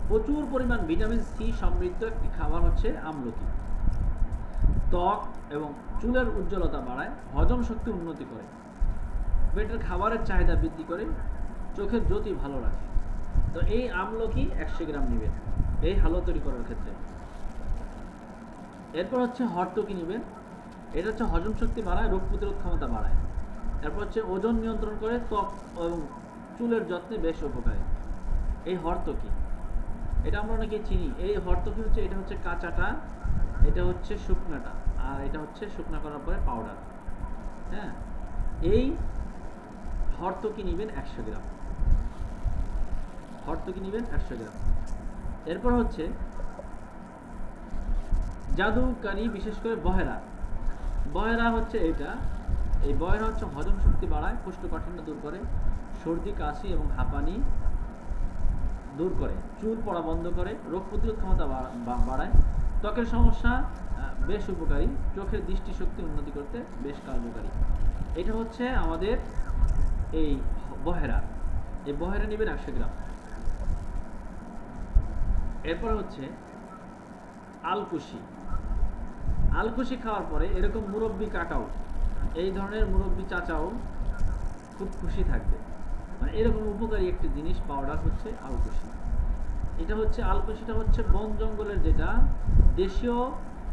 প্রচুর পরিমাণ ভিটামিন সি সমৃদ্ধ একটি খাবার হচ্ছে আমলকি। ত্বক এবং চুলের উজ্জ্বলতা বাড়ায়, হজম শক্তি উন্নতি করে, পেটের খাবারের চাহিদা বৃদ্ধি করে, চোখের জ্যোতি ভালো রাখে। তো এই আমলকি 100 গ্রাম নেবেন এই হালুয়া তৈরি করার ক্ষেত্রে। এরপর হচ্ছে হরতকি নেবেন। এটা হচ্ছে হজম শক্তি বাড়ায়, রোগ প্রতিরোধ ক্ষমতা বাড়ায়। এরপর হচ্ছে ওজন নিয়ন্ত্রণ করে, ত্বক এবং চুলের যত্নে বেশ উপকারী এই হরতকি। এটা আমরা অনেকেই চিনি। এই হরতকি হচ্ছে, এটা হচ্ছে কাঁচাটা, এটা হচ্ছে শুকনাটা, আর এটা হচ্ছে শুকনা করার পরে পাউডার। হ্যাঁ, এই হরতকি নেবেন 100 গ্রাম, হরতকি নেবেন 100 গ্রাম। এরপর হচ্ছে জাদুকারি, বিশেষ করে বহেরা। বহেরা হচ্ছে এটা, এই বহেরা হচ্ছে হজম শক্তি বাড়ায়, কোষ্ঠকাঠিন্য দূর করে, সর্দি কাশি এবং হাঁপানি দূর করে, চুল পড়া বন্ধ করে, রোগ প্রতিরোধ ক্ষমতা বাড়ায়, ত্বকের সমস্যা বেশ উপকারী, চোখের দৃষ্টিশক্তি উন্নতি করতে বেশ কার্যকারী। এটা হচ্ছে আমাদের এই বহেরা। এই বহেরা নেবেন 100 গ্রাম। এরপর হচ্ছে আলকুশি। আলকুশি খাওয়ার পরে এরকম মুরব্বি কাকাও, এই ধরনের মুরব্বি চাচাও খুব খুশি থাকবে। মানে এরকম উপকারী একটি জিনিস পাউডার হচ্ছে আলকুশি। এটা হচ্ছে আলকুশিটা হচ্ছে বন জঙ্গলের যেটা দেশীয়,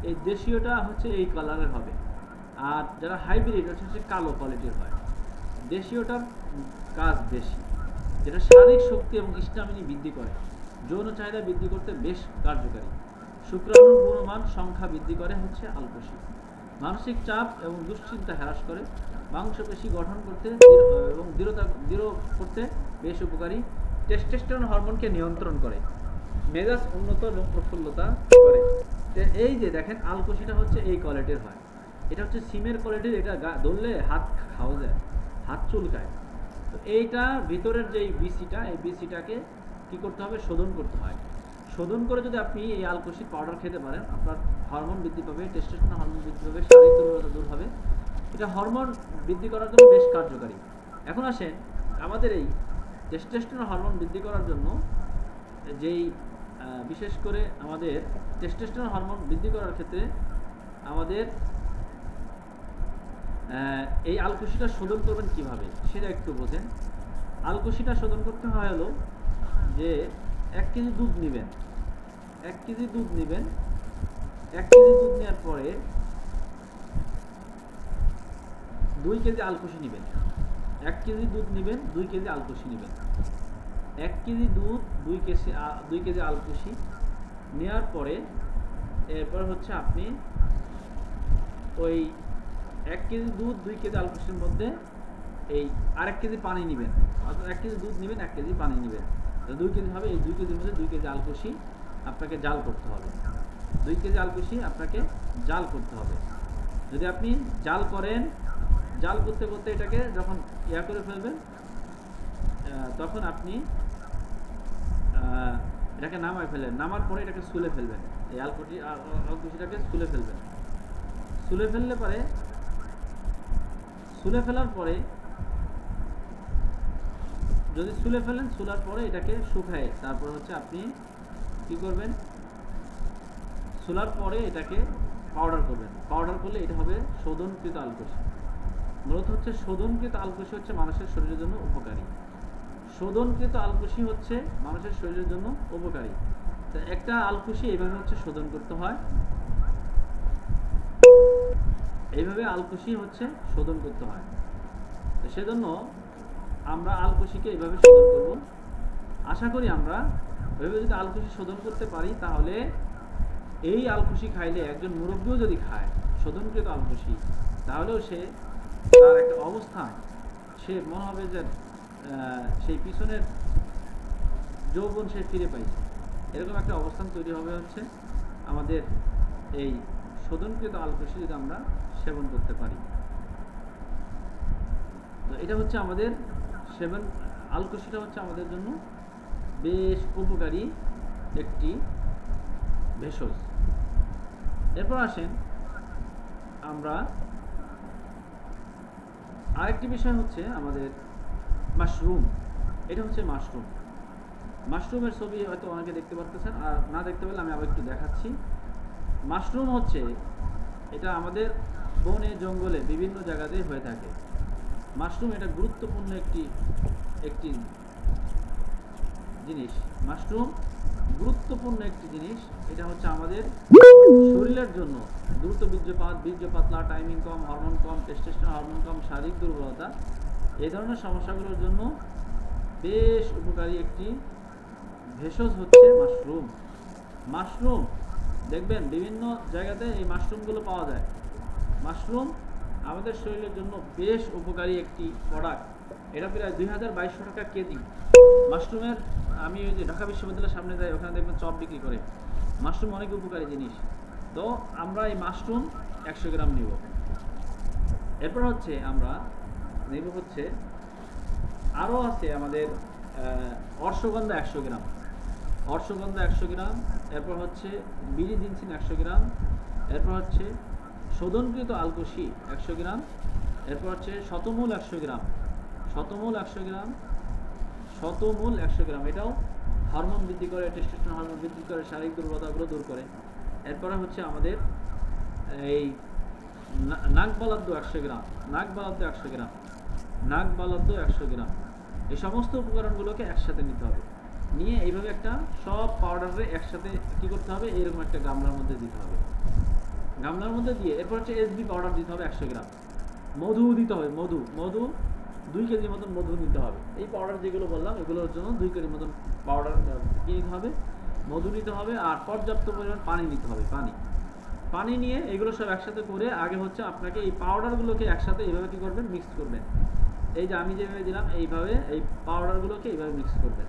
এই দেশীয়টা হচ্ছে এই কালারের হবে, আর যারা হাইব্রিড হচ্ছে কালো কোয়ালিটির হয়। দেশীয়টার কাজ বেশি, যেটা শারীরিক শক্তি এবং স্ট্যামিনা বৃদ্ধি করে, যৌন চাহিদা বৃদ্ধি করতে বেশ কার্যকারী, শুক্রাণুর গুণমান সংখ্যা বৃদ্ধি করে হচ্ছে আলকুশি, মানসিক চাপ এবং দুশ্চিন্তা হ্রাস করে, মাংসপেশি গঠন করতে এবং দৃঢ় করতে বেশ উপকারী, টেস্টোস্টেরন হরমোনকে নিয়ন্ত্রণ করে, মেজাজ উন্নত এবং প্রফুল্লতা করে। এই যে দেখেন আলকুশিটা হচ্ছে এই কোয়ালিটির হয়, এটা হচ্ছে সিমের কোয়ালিটির, এটা ধরলে হাত খাওয়া যায়, হাত চুলকায়। তো এইটা ভিতরের যে বিসিটা, এই বিসিটাকে কি করতে হবে, শোধন করতে হয়। শোধন করে যদি আপনি এই আলকুশির পাউডার খেতে পারেন, আপনার হরমোন বৃদ্ধি পাবে, টেস্টোস্টেরন হরমোন বৃদ্ধি পাবে, শারীরিক দুর্বলতা দূর হবে। এটা হরমোন বৃদ্ধি করার জন্য বেশ কার্যকারী। এখন আসেন আমাদের এই টেস্টোস্টেরন হরমোন বৃদ্ধি করার জন্য যেই বিশেষ করে আমাদের টেস্টোস্টেরন হরমোন বৃদ্ধি করার ক্ষেত্রে আমাদের এই আলকুশিটা শোধন করবেন কিভাবে সেটা একটু বোঝেন। আলকুশিটা শোধন করতে হয় হলো যে 1 কেজি দুধ নেবেন, 1 কেজি দুধ নেবেন। 1 কেজি দুধ নেওয়ার পরে 2 কেজি আলকুশি নেবেন। 1 কেজি দুধ নেবেন, 2 কেজি আলকুশি নেবেন। 1 কেজি দুধ, 2 কেজি আলকুশি নেওয়ার পরে এরপর হচ্ছে আপনি ওই 1 কেজি দুধ, 2 কেজি আলকুশির মধ্যে এই আরেক কেজি পানি নেবেন। অর্থাৎ 1 কেজি দুধ নেবেন, 1 কেজি পানি নেবেন, 2 কেজি হবে। এই 2 কেজির মধ্যে 2 কেজি আলকুশি আপনাকে জাল করতে হবে। 2 কেজি আলকুশি আপনাকে জাল করতে হবে। যদি আপনি জাল করেন, জাল করতে করতে এটাকে যখন করে ফেলবেন, তখন আপনি এটাকে নামায় ফেলেন। নামার পরে এটাকে সুলে ফেলবেন, এই আলকুশিটাকে সুলে ফেলবেন। সুলে ফেললে পরে, সুলে ফেলার পরে যদি সুলে ফেলেন, সুলার পরে এটাকে শুকায়, তারপর হচ্ছে আপনি কি করবেন, সুলার পরে এটাকে পাউডার করবেন। পাউডার করলে এটা হবে শোধনকৃত আলকুশি। মূলত হচ্ছে শোধনকৃত আলকুশি হচ্ছে মানুষের শরীরের জন্য উপকারী। শোধনকৃত আলকুশি হচ্ছে মানুষের শরীরের জন্য উপকারী। তো একটা আলকুশি এইভাবে হচ্ছে শোধন করতে হয়, এইভাবে আলকুশি হচ্ছে শোধন করতে হয়। তো সেজন্য আমরা আলকুশিকে এইভাবে শোধন করব। আশা করি আমরা এইভাবে যদি আলকুশি শোধন করতে পারি, তাহলে এই আলকুশি খাইলে একজন মুরব্বীও যদি খায় শোধনকৃত আলকুশি, তাহলেও সে তার একটা অবস্থান, সে মনে হবে যে সেই পিছনের যৌবন সে ফিরে পাইছে, এরকম একটা অবস্থান তৈরি হবে হচ্ছে আমাদের এই শোধনকৃত আলকুশি যদি আমরা সেবন করতে পারি। তো এটা হচ্ছে আমাদের সেবন, আলকুশিটা হচ্ছে আমাদের জন্য বেশ উপকারী একটি ভেষজ। এরপর আসেন আমরা আরেকটি বিষয় হচ্ছে আমাদের মাশরুম। এটা হচ্ছে মাশরুম। মাশরুমের ছবি হয়তো অনেকে দেখতে পাচ্ছেন, আর না দেখতে পেলে আমি আবার একটু দেখাচ্ছি। মাশরুম হচ্ছে, এটা আমাদের বনে জঙ্গলে বিভিন্ন জায়গাতেই হয়ে থাকে। মাশরুম এটা গুরুত্বপূর্ণ একটি জিনিস। মাশরুম গুরুত্বপূর্ণ একটি জিনিস। এটা হচ্ছে আমাদের শরীরের জন্য দ্রুত বীর্য পাতলা, টাইমিং কম, হরমোন কম, টেস্টোস্টেরন হরমোন কম, শারীরিক দুর্বলতা, এই ধরনের সমস্যাগুলোর জন্য বেশ উপকারী একটি ভেষজ হচ্ছে মাশরুম। মাশরুম দেখবেন বিভিন্ন জায়গাতে এই মাশরুমগুলো পাওয়া যায়। মাশরুম আমাদের শরীরের জন্য বেশ উপকারী একটি প্রোডাক্ট। এটা প্রায় 2200 টাকা কেজি। মাশরুমের, আমি ওই যে ঢাকা বিশ্ববিদ্যালয়ের সামনে যাই, ওখানে দেখবেন চপ বিক্রি করে। মাশরুম অনেক উপকারী জিনিস। তো আমরা এই মাশরুম 100 গ্রাম নিব। এরপর হচ্ছে আমরা নেব হচ্ছে আরও আছে আমাদের অশ্বগন্ধা 100 গ্রাম, অশ্বগন্ধা 100 গ্রাম, এরপর হচ্ছে বিড়ি দিনসিন 100 গ্রাম, এরপর হচ্ছে শোধনকৃত আলকুশি 100 গ্রাম, এরপর হচ্ছে শতমূল 100 গ্রাম, শতমূল 100 গ্রাম, শতমূল 100 গ্রাম। এটাও হরমোন বৃদ্ধি করে, টেস্টোস্টেরন হরমোন বৃদ্ধি করে, শারীরিক দুর্বলতাগুলো দূর করে। এরপরে হচ্ছে আমাদের এই নাগবালাদ্য 100 গ্রাম, নাগবালাদ্য 100 গ্রাম, নাগবালাদ্য 100 গ্রাম। এই সমস্ত উপকরণগুলোকে একসাথে নিতে হবে, নিয়ে এইভাবে একটা সব পাউডারে একসাথে কি করতে হবে, এরকম একটা গামলার মধ্যে দিতে হবে। গামলার মধ্যে দিয়ে এরপর হচ্ছে এসবি পাউডার দিতে হবে 100 গ্রাম, মধু দিতে হবে, মধু মধু 2 কেজি মতন মধু নিতে হবে। এই পাউডার যেগুলো বললাম এগুলোর জন্য 2 কেজি মতন পাউডার কি নিতে হবে, মধু নিতে হবে। আর পর্যাপ্ত পরিমাণ পানি নিতে হবে, পানি পানি নিয়ে এগুলো সব একসাথে করে আগে হচ্ছে আপনাকে এই পাউডারগুলোকে একসাথে এইভাবে কি করবেন, মিক্স করবেন। এই যে আমি যেভাবে দিলাম এইভাবে এই পাউডারগুলোকে এইভাবে মিক্স করবেন।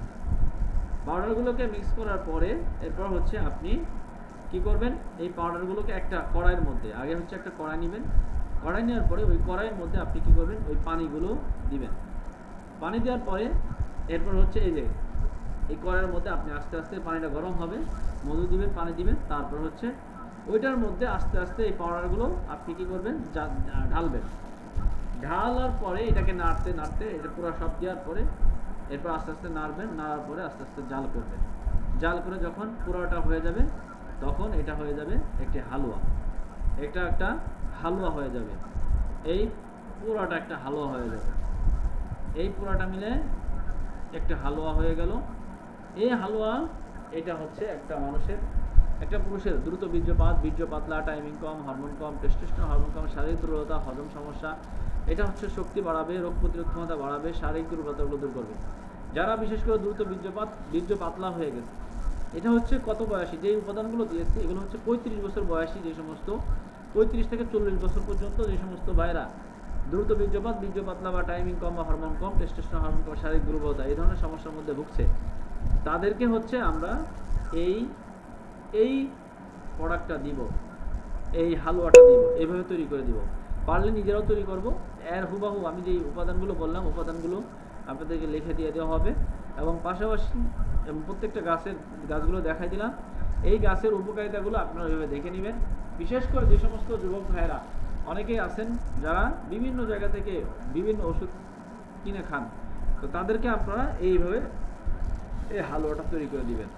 পাউডারগুলোকে মিক্স করার পরে এরপর হচ্ছে আপনি কি করবেন, এই পাউডারগুলোকে একটা কড়াইয়ের মধ্যে, আগে হচ্ছে একটা কড়াই নেবেন, কড়াই নেওয়ার পরে ওই কড়াইয়ের মধ্যে আপনি কি করবেন, ওই পানিগুলো দিবেন। পানি দেওয়ার পরে এরপর হচ্ছে এই যে এই কড়াইয়ের মধ্যে আপনি আস্তে আস্তে পানিটা গরম হবে, মধু দিবেন, পানি দিবেন, তারপর হচ্ছে ওইটার মধ্যে আস্তে আস্তে এই পাউডারগুলো আপনি কি করবেন, ঢালবেন। ঢালার পরে এটাকে নাড়তে নাড়তে এটা পুরো সব দেওয়ার পরে এরপর আস্তে আস্তে নাড়বেন, নাড়ার পরে আস্তে আস্তে জাল করবেন। জাল করে যখন পুরোটা হয়ে যাবে তখন এটা হয়ে যাবে একটি হালুয়া, এটা একটা হালুয়া হয়ে যাবে। এই পুরোটা একটা হালুয়া হয়ে যাবে, এই পুরোটা মিলে একটা হালুয়া হয়ে গেল। এই হালুয়া এটা হচ্ছে একটা মানুষের, একটা পুরুষের দ্রুত বীর্যপাত, বীর্য পাতলা, টাইমিং কম, হরমোন কম, টেস্টোস্টেরন হরমোন কম, শারীরিক দুর্বলতা, হজম সমস্যা, এটা হচ্ছে শক্তি বাড়াবে, রোগ প্রতিরোধ ক্ষমতা বাড়াবে, শারীরিক দুর্বলতাগুলো দূর করবে। যারা বিশেষ করে দ্রুত বীর্য পাতলা হয়ে গেছে, এটা হচ্ছে কত বয়সী, যে উপাদানগুলো দিয়েছে এগুলো হচ্ছে 35 বছর বয়সী, যে সমস্ত 35 থেকে 40 বছর পর্যন্ত যে সমস্ত ভাইরা দ্রুত বীর্য পাতলা বা টাইমিং কম বা হরমোন কম, টেস্টোস্টেরন হরমোন কম, শারীরিক দুর্বলতা এই ধরনের সমস্যার মধ্যে ভুগছে, তাদেরকে হচ্ছে আমরা এই প্রোডাক্টটা দিব, এই হালুয়াটা দিব, এইভাবে তৈরি করে দিব। পারলে নিজেরাও তৈরি করব। এর হুবাহু আমি যে উপাদানগুলো বললাম উপাদানগুলো আপনাদেরকে লিখে দিয়ে দেওয়া হবে, এবং পাশাপাশি প্রত্যেকটা গাছগুলো দেখাই দিলাম। এই গাছের উপকারিতাগুলো আপনারা এভাবে দেখে নেবেন। বিশেষ করে যে সমস্ত যুবক ভাইয়েরা অনেকেই আছেন যারা বিভিন্ন জায়গা থেকে বিভিন্ন ওষুধ কিনে খান, তো তাদেরকে আপনারা এইভাবে এই হালুয়াটা তৈরি করে দিবেন।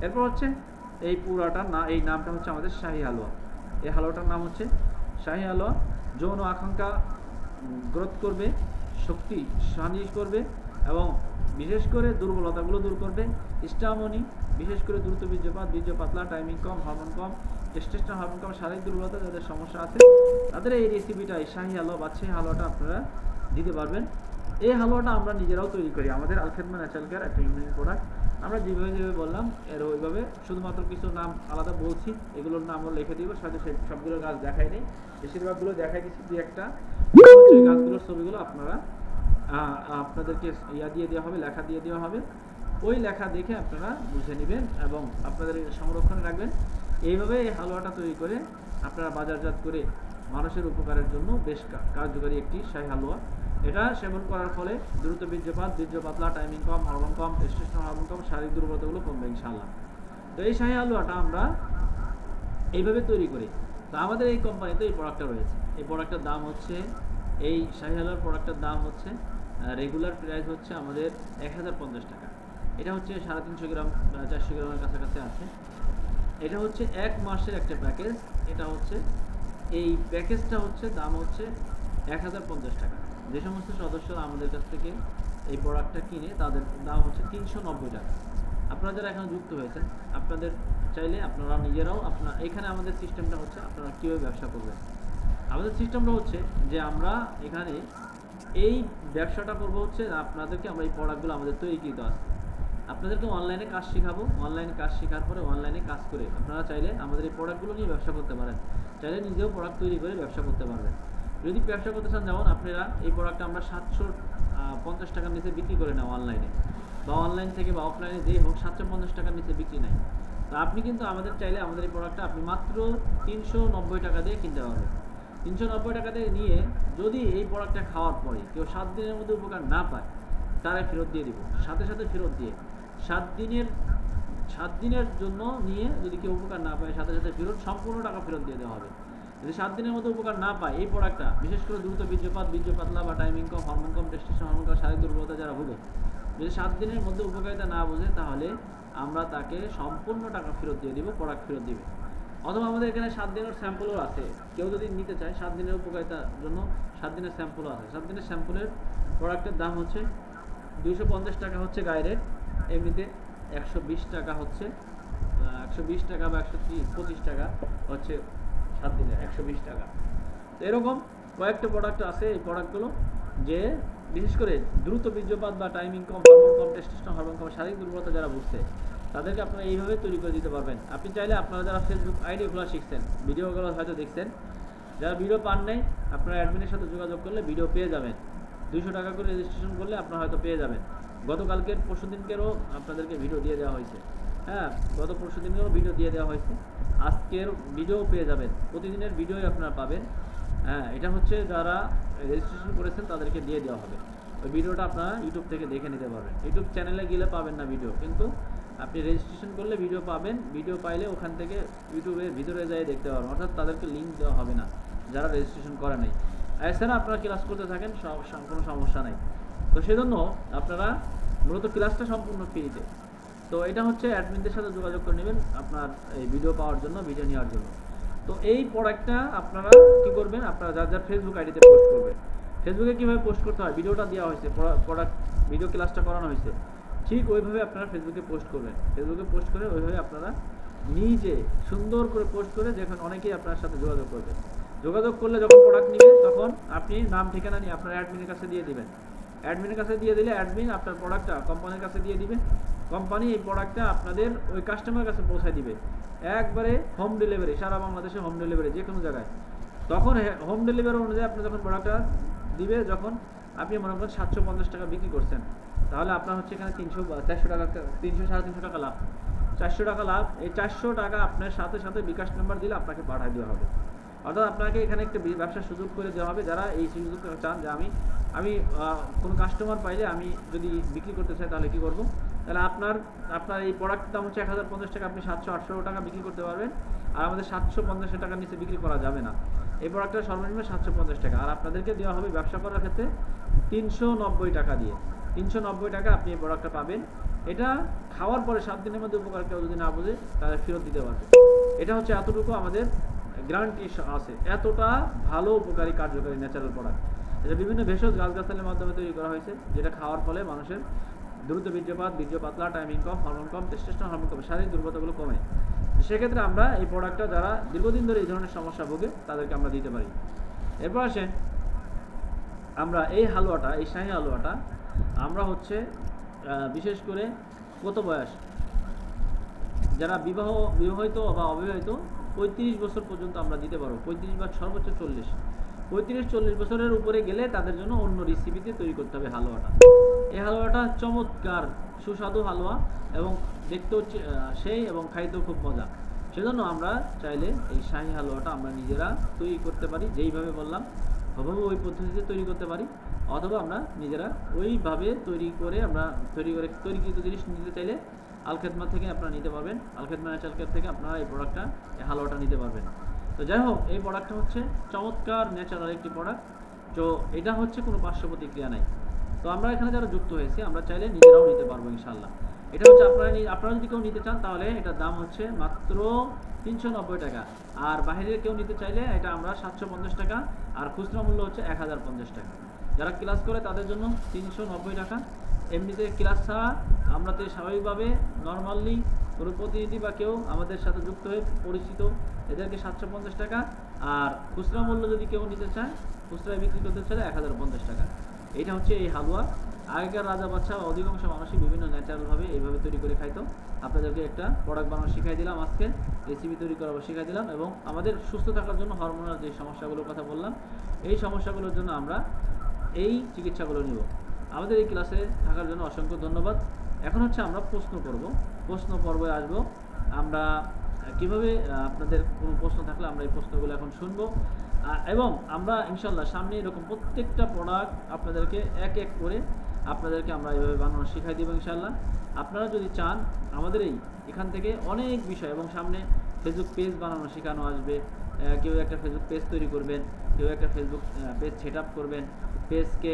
এরপর হচ্ছে এই পুরাটা না, এই নামটা হচ্ছে আমাদের শাহী হালুয়া। এই হালুয়াটার নাম হচ্ছে শাহী হালুয়া। যৌন আকাঙ্ক্ষা গ্রোথ করবে, শক্তি সানিশ করবে, এবং বিশেষ করে দুর্বলতাগুলো দূর করবে। স্টামনি, বিশেষ করে দ্রুত বীর্য পাতলা, টাইমিং কম, হরমোন কম, টেস্টোস্টেরন হরমোন কম, শারীরিক দুর্বলতা যাদের সমস্যা আছে তাদের এই রেসিপিটা, এই শাহী হালুয়া বা সেই হালুয়াটা আপনারা দিতে পারবেন। এই হালুয়াটা আমরা নিজেরাও তৈরি করি, আমাদের আল খেদমা ন্যাচারাল কেয়ার একটা ইউনিক প্রোডাক্ট। আমরা যেভাবে বললাম এর ওইভাবে, শুধুমাত্র কিছু নাম আলাদা বলছি, এগুলোর নামও লিখে দিব, সাথে সবগুলো গাছ দেখাই নেই, বেশিরভাগগুলো দেখাই দিচ্ছি, দুই একটা গাছগুলোর ছবিগুলো আপনারা আপনাদেরকে দিয়ে দেওয়া হবে, লেখা দিয়ে দেওয়া হবে, ওই লেখা দেখে আপনারা বুঝে নেবেন এবং আপনাদের সংরক্ষণে রাখবেন। এইভাবে এই হালুয়াটা তৈরি করে আপনারা বাজারজাত করে মানুষের উপকারের জন্য বেশ কার্যকরী একটি শাহী হালুয়া। এটা সেবন করার ফলে দ্রুত বীর্য পাতলা, টাইমিং কম, হরমোন কম, টেস্টোস্টেরন হরমোন কম, শারীরিক দুর্বলতাগুলো কমবে ইনশাআল্লাহ। তো এই শাহী হালুয়াটা আমরা এইভাবে তৈরি করি। তো আমাদের এই কোম্পানিতে এই প্রোডাক্টটা রয়েছে। এই প্রোডাক্টের দাম হচ্ছে, এই শাহী হালুয়ার প্রোডাক্টের দাম হচ্ছে রেগুলার প্রাইস হচ্ছে আমাদের 1050 টাকা। এটা হচ্ছে 350 গ্রাম 400 গ্রামের কাছাকাছি আছে। এটা হচ্ছে 1 মাসের একটা প্যাকেজ। এটা হচ্ছে এই প্যাকেজটা হচ্ছে দাম হচ্ছে 1050 টাকা। যে সমস্ত সদস্যরা আমাদের কাছ থেকে এই প্রোডাক্টটা কিনে তাদের দাম হচ্ছে 390 টাকা। আপনারা যারা এখানে যুক্ত হয়েছেন আপনাদের চাইলে আপনারা নিজেরাও এখানে আমাদের সিস্টেমটা হচ্ছে আপনারা কীভাবে ব্যবসা করবেন। আমাদের সিস্টেমটা হচ্ছে যে আমরা এখানে এই ব্যবসাটা করবো হচ্ছে আপনাদেরকে আমরা এই প্রোডাক্টগুলো আমাদের তৈরিকৃত আছে, আপনাদেরকে অনলাইনে কাজ শেখাবো। অনলাইনে কাজ শেখার পরে অনলাইনে কাজ করে আপনারা চাইলে আমাদের এই প্রোডাক্টগুলো নিয়ে ব্যবসা করতে পারেন, চাইলে নিজেও প্রোডাক্ট তৈরি করে ব্যবসা করতে পারবেন। যদি ব্যবসা করতে চান, যেমন আপনারা এই প্রোডাক্টটা আমরা 750 টাকার নিচে বিক্রি করে নেওয়া অনলাইনে, বা অনলাইন থেকে বা অফলাইনে যেই হোক 750 টাকার নিচে বিক্রি নাই। তো আপনি কিন্তু আমাদের চাইলে আমাদের এই প্রোডাক্টটা আপনি মাত্র 390 টাকা দিয়ে কিনতে পারবেন। 390 টাকা দিয়ে নিয়ে যদি এই প্রোডাক্টটা খাওয়ার পরে কেউ 7 দিনের মধ্যে উপকার না পায়, তারে ফেরত দিয়ে দিব, সাথে সাথে ফেরত দিয়ে 7 দিনের জন্য নিয়ে যদি কেউ উপকার না পায় সাথে সাথে ফেরত, সম্পূর্ণ টাকা ফেরত দিয়ে দেওয়া হবে। যদি 7 দিনের মধ্যে উপকার না পায় এই প্রোডাক্টটা, বিশেষ করে দ্রুত বীর্যপাত, বীর্য পাতলা বা টাইমিং কম, হরমোন কম, টেস্টোস্টেরন হরমোন কম, শারীরিক দুর্বলতা যারা ভোগে, যদি 7 দিনের মধ্যে উপকারিতা না বোঝে তাহলে আমরা তাকে সম্পূর্ণ টাকা ফেরত দিয়ে দিব, প্রোডাক্ট ফেরত দিবে। অথবা আমাদের এখানে 7 দিনের স্যাম্পলও আছে, কেউ যদি নিতে চায় 7 দিনের উপকারিতার জন্য 7 দিনের স্যাম্পলও আছে। 7 দিনের স্যাম্পলের প্রোডাক্টের দাম হচ্ছে 250 টাকা হচ্ছে গায়ে রেট, এমনিতে 120 টাকা হচ্ছে, 120 টাকা বা 125 টাকা হচ্ছে 7 দিনের 120 টাকা। তো এরকম কয়েকটা প্রোডাক্ট আছে, এই প্রোডাক্টগুলো যে বিশেষ করে দ্রুত বীর্যপাত বা টাইমিং কম, হরমোন কম, টেস্টোস্টেরন হরমোন কম, শারীরিক দুর্বলতা যারা বুঝছে তাদেরকে আপনারা এইভাবে তৈরি করে দিতে পারবেন। আপনি চাইলে আপনারা যারা ফেসবুক আইডি খোলা শিখছেন, ভিডিওগুলো হয়তো দেখছেন, যারা ভিডিও পান নাই আপনারা অ্যাডমিনের সাথে যোগাযোগ করলে ভিডিও পেয়ে যাবেন। 200 টাকা করে রেজিস্ট্রেশন করলে আপনারা হয়তো পেয়ে যাবেন। গতকালকের পরশুদিনকেরও আপনাদেরকে ভিডিও দিয়ে দেওয়া হয়েছে, হ্যাঁ গত পরশুদিনেরও ভিডিও দিয়ে দেওয়া হয়েছে, আজকের ভিডিও পেয়ে যাবেন, প্রতিদিনের ভিডিওই আপনারা পাবেন। হ্যাঁ এটা হচ্ছে যারা রেজিস্ট্রেশন করেছেন তাদেরকে দিয়ে দেওয়া হবে। ওই ভিডিওটা আপনারা ইউটিউব থেকে দেখে নিতে পারবেন। ইউটিউব চ্যানেলে গেলে পাবেন না ভিডিও, কিন্তু আপনি রেজিস্ট্রেশন করলে ভিডিও পাবেন। ভিডিও পাইলে ওখান থেকে ইউটিউবের ভিতরে যেয়ে দেখতে পারবেন, অর্থাৎ তাদেরকে লিঙ্ক দেওয়া হবে না যারা রেজিস্ট্রেশন করে নাই। এছাড়া আপনারা ক্লাস করতে থাকেন, কোনো সমস্যা নাই। তো সেজন্য আপনারা মূলত ক্লাসটা সম্পূর্ণ ফ্রিতে। তো এটা হচ্ছে অ্যাডমিনদের সাথে যোগাযোগ করে নেবেন আপনার এই ভিডিও পাওয়ার জন্য, ভিডিও নেওয়ার জন্য। তো এই প্রোডাক্টটা আপনারা কি করবেন, আপনারা যার যার ফেসবুক আইডিতে পোস্ট করবেন। ফেসবুকে কীভাবে পোস্ট করতে হয়, ভিডিওটা দেওয়া হয়েছে, প্রোডাক্ট ভিডিও ক্লাসটা করানো হয়েছে, ঠিক ওইভাবে আপনারা ফেসবুকে পোস্ট করবেন। ফেসবুকে পোস্ট করে ওইভাবে আপনারা নিজে সুন্দর করে পোস্ট করে দেখুন, অনেকেই আপনার সাথে যোগাযোগ করবে। যোগাযোগ করলে যখন প্রোডাক্ট নেবে তখন আপনি নাম ঠিকানা নিয়ে আপনার অ্যাডমিনের কাছে দিয়ে দিবেন। অ্যাডমিনের কাছে দিয়ে দিলে অ্যাডমিন আপনার প্রোডাক্টটা কোম্পানির কাছে দিয়ে দিবে। কোম্পানি এই প্রোডাক্টটা আপনাদের ওই কাস্টমারের কাছে পৌঁছায় দিবে, একবারে হোম ডেলিভারি, সারা বাংলাদেশে হোম ডেলিভারি, যে কোনো জায়গায়। তখন হোম ডেলিভারি অনুযায়ী আপনি যখন প্রোডাক্টটা দিবে, যখন আপনি মনে করেন 750 টাকা বিক্রি করছেন, তাহলে আপনার হচ্ছে এখানে 400 টাকা, 300-350 টাকা লাভ, 400 টাকা লাভ। এই 400 টাকা আপনার সাথে সাথে বিকাশ নাম্বার দিলে আপনাকে পাঠিয়ে দেওয়া হবে। অর্থাৎ আপনাকে এখানে একটা ব্যবসার সুযোগ করে দেওয়া হবে। যারা এই সুযোগ চান যে আমি কোনো কাস্টমার পাইলে আমি যদি বিক্রি করতে চাই তাহলে কি করব, তাহলে আপনার এই প্রোডাক্টের দাম হচ্ছে 1050 টাকা, আপনি 700-800 টাকা বিক্রি করতে পারবেন। আর আমাদের 750 টাকার নিচে বিক্রি করা যাবে না। এই প্রোডাক্টের সর্বনিম্ন 750 টাকা, আর আপনাদেরকে দেওয়া হবে ব্যবসা করার ক্ষেত্রে 390 টাকা দিয়ে। 390 টাকা আপনি এই প্রোডাক্টটা পাবেন। এটা খাওয়ার পরে 7 দিনের মধ্যে উপকার কেউ যদি না বোঝে তাহলে ফেরত দিতে পারবে। এটা হচ্ছে এতটুকু আমাদের গ্যারান্টি আছে, এতটা ভালো উপকারী কার্যকরী ন্যাচারাল প্রোডাক্ট। এটা বিভিন্ন ভেষজ গাছগাছালির মাধ্যমে তৈরি করা হয়েছে, যেটা খাওয়ার ফলে মানুষের দ্রুত বীর্যপাত, বীর্য পাতলা, টাইমিং কম, হরমোন কম, টেস্টোস্টেরন হরমোন কম, শারীরিক দুর্বলতাগুলো কমে। সেক্ষেত্রে আমরা এই প্রোডাক্টটা যারা দীর্ঘদিন ধরে এই ধরনের সমস্যা ভোগে তাদেরকে আমরা দিতে পারি। এরপর আসেন আমরা এই হালুয়াটা, এই শাহী হালুয়াটা আমরা হচ্ছে বিশেষ করে কত বয়স, যারা বিবাহিত বা অবিবাহিত 35 বছর পর্যন্ত আমরা দিতে পারবো। 35 বা সর্বোচ্চ 40, 35-40 বছরের উপরে গেলে তাদের জন্য অন্য রেসিপিতে তৈরি করতে হবে হালুয়াটা। এই হালুয়াটা চমৎকার সুস্বাদু হালুয়া এবং দেখতেও সেই এবং খাইতেও খুব মজা। সেজন্য আমরা চাইলে এই শাহী হালুয়াটা আমরা নিজেরা তৈরি করতে পারি, যেইভাবে বললাম হুবহু ওই পদ্ধতিতে তৈরি করতে পারি, অথবা আমরা নিজেরা ওইভাবে তৈরিকৃত জিনিস নিতে চাইলে আলখেদমা থেকে আপনারা নিতে পারবেন। আলখেদমা ন্যাচারাল কেয়ার থেকে আপনারা এই প্রোডাক্টটা, এই হালুয়াটা নিতে পারবেন। তো যাই হোক, এই প্রোডাক্টটা হচ্ছে চমৎকার ন্যাচারাল একটি প্রোডাক্ট। তো এটা হচ্ছে কোনো পার্শ্ব প্রতিক্রিয়া নাই। তো আমরা এখানে যারা যুক্ত হয়েছি আমরা চাইলে নিজেরাও নিতে পারবো ইনশাআল্লাহ। এটা হচ্ছে আপনারা যদি কেউ নিতে চান তাহলে এটার দাম হচ্ছে মাত্র 390 টাকা, আর বাইরের কেউ নিতে চাইলে এটা আমরা 750 টাকা, আর খুচরা মূল্য হচ্ছে 1050 টাকা। যারা ক্লাস করে তাদের জন্য 390 টাকা। এমনিতে ক্লাস ছাড়া আমরা তো স্বাভাবিকভাবে নর্মালি কোনো প্রতিনিধি বা কেউ আমাদের সাথে যুক্ত হয়ে পরিচিত, এদেরকে 750 টাকা, আর খুচরা মূল্য যদি কেউ নিতে চায়, খুচরায় বিক্রি করতে চাইলে 1050 টাকা। এটা হচ্ছে এই হালুয়া। আগেকার রাজা বাদশা অধিকাংশ মানুষই বিভিন্ন ন্যাচারালভাবে এইভাবে তৈরি করে খাইতো। আপনাদেরকে একটা প্রোডাক্ট বানানো শিখাই দিলাম, আজকে রেসিপি তৈরি করার শিখাই দিলাম, এবং আমাদের সুস্থ থাকার জন্য হরমোনাল যে সমস্যাগুলোর কথা বললাম, এই সমস্যাগুলোর জন্য আমরা এই চিকিৎসাগুলো নিব। আমাদের এই ক্লাসে থাকার জন্য অসংখ্য ধন্যবাদ। এখন হচ্ছে আমরা প্রশ্ন পর্বে আসবো। আমরা কিভাবে আপনাদের কোনো প্রশ্ন থাকলে আমরা এই প্রশ্নগুলো এখন শুনবো, এবং আমরা ইনশাল্লাহ সামনে এরকম প্রত্যেকটা প্রোডাক্ট আপনাদেরকে এক এক করে আপনাদেরকে আমরা এইভাবে বানানো শিখাই দেবো ইনশাআল্লাহ। আপনারা যদি চান আমাদের এখান থেকে অনেক বিষয়, এবং সামনে ফেসবুক পেজ বানানো শেখানো আসবে। কেউ একটা ফেসবুক পেজ তৈরি করবেন, কেউ একটা ফেসবুক পেজ সেট আপ করবেন, পেজকে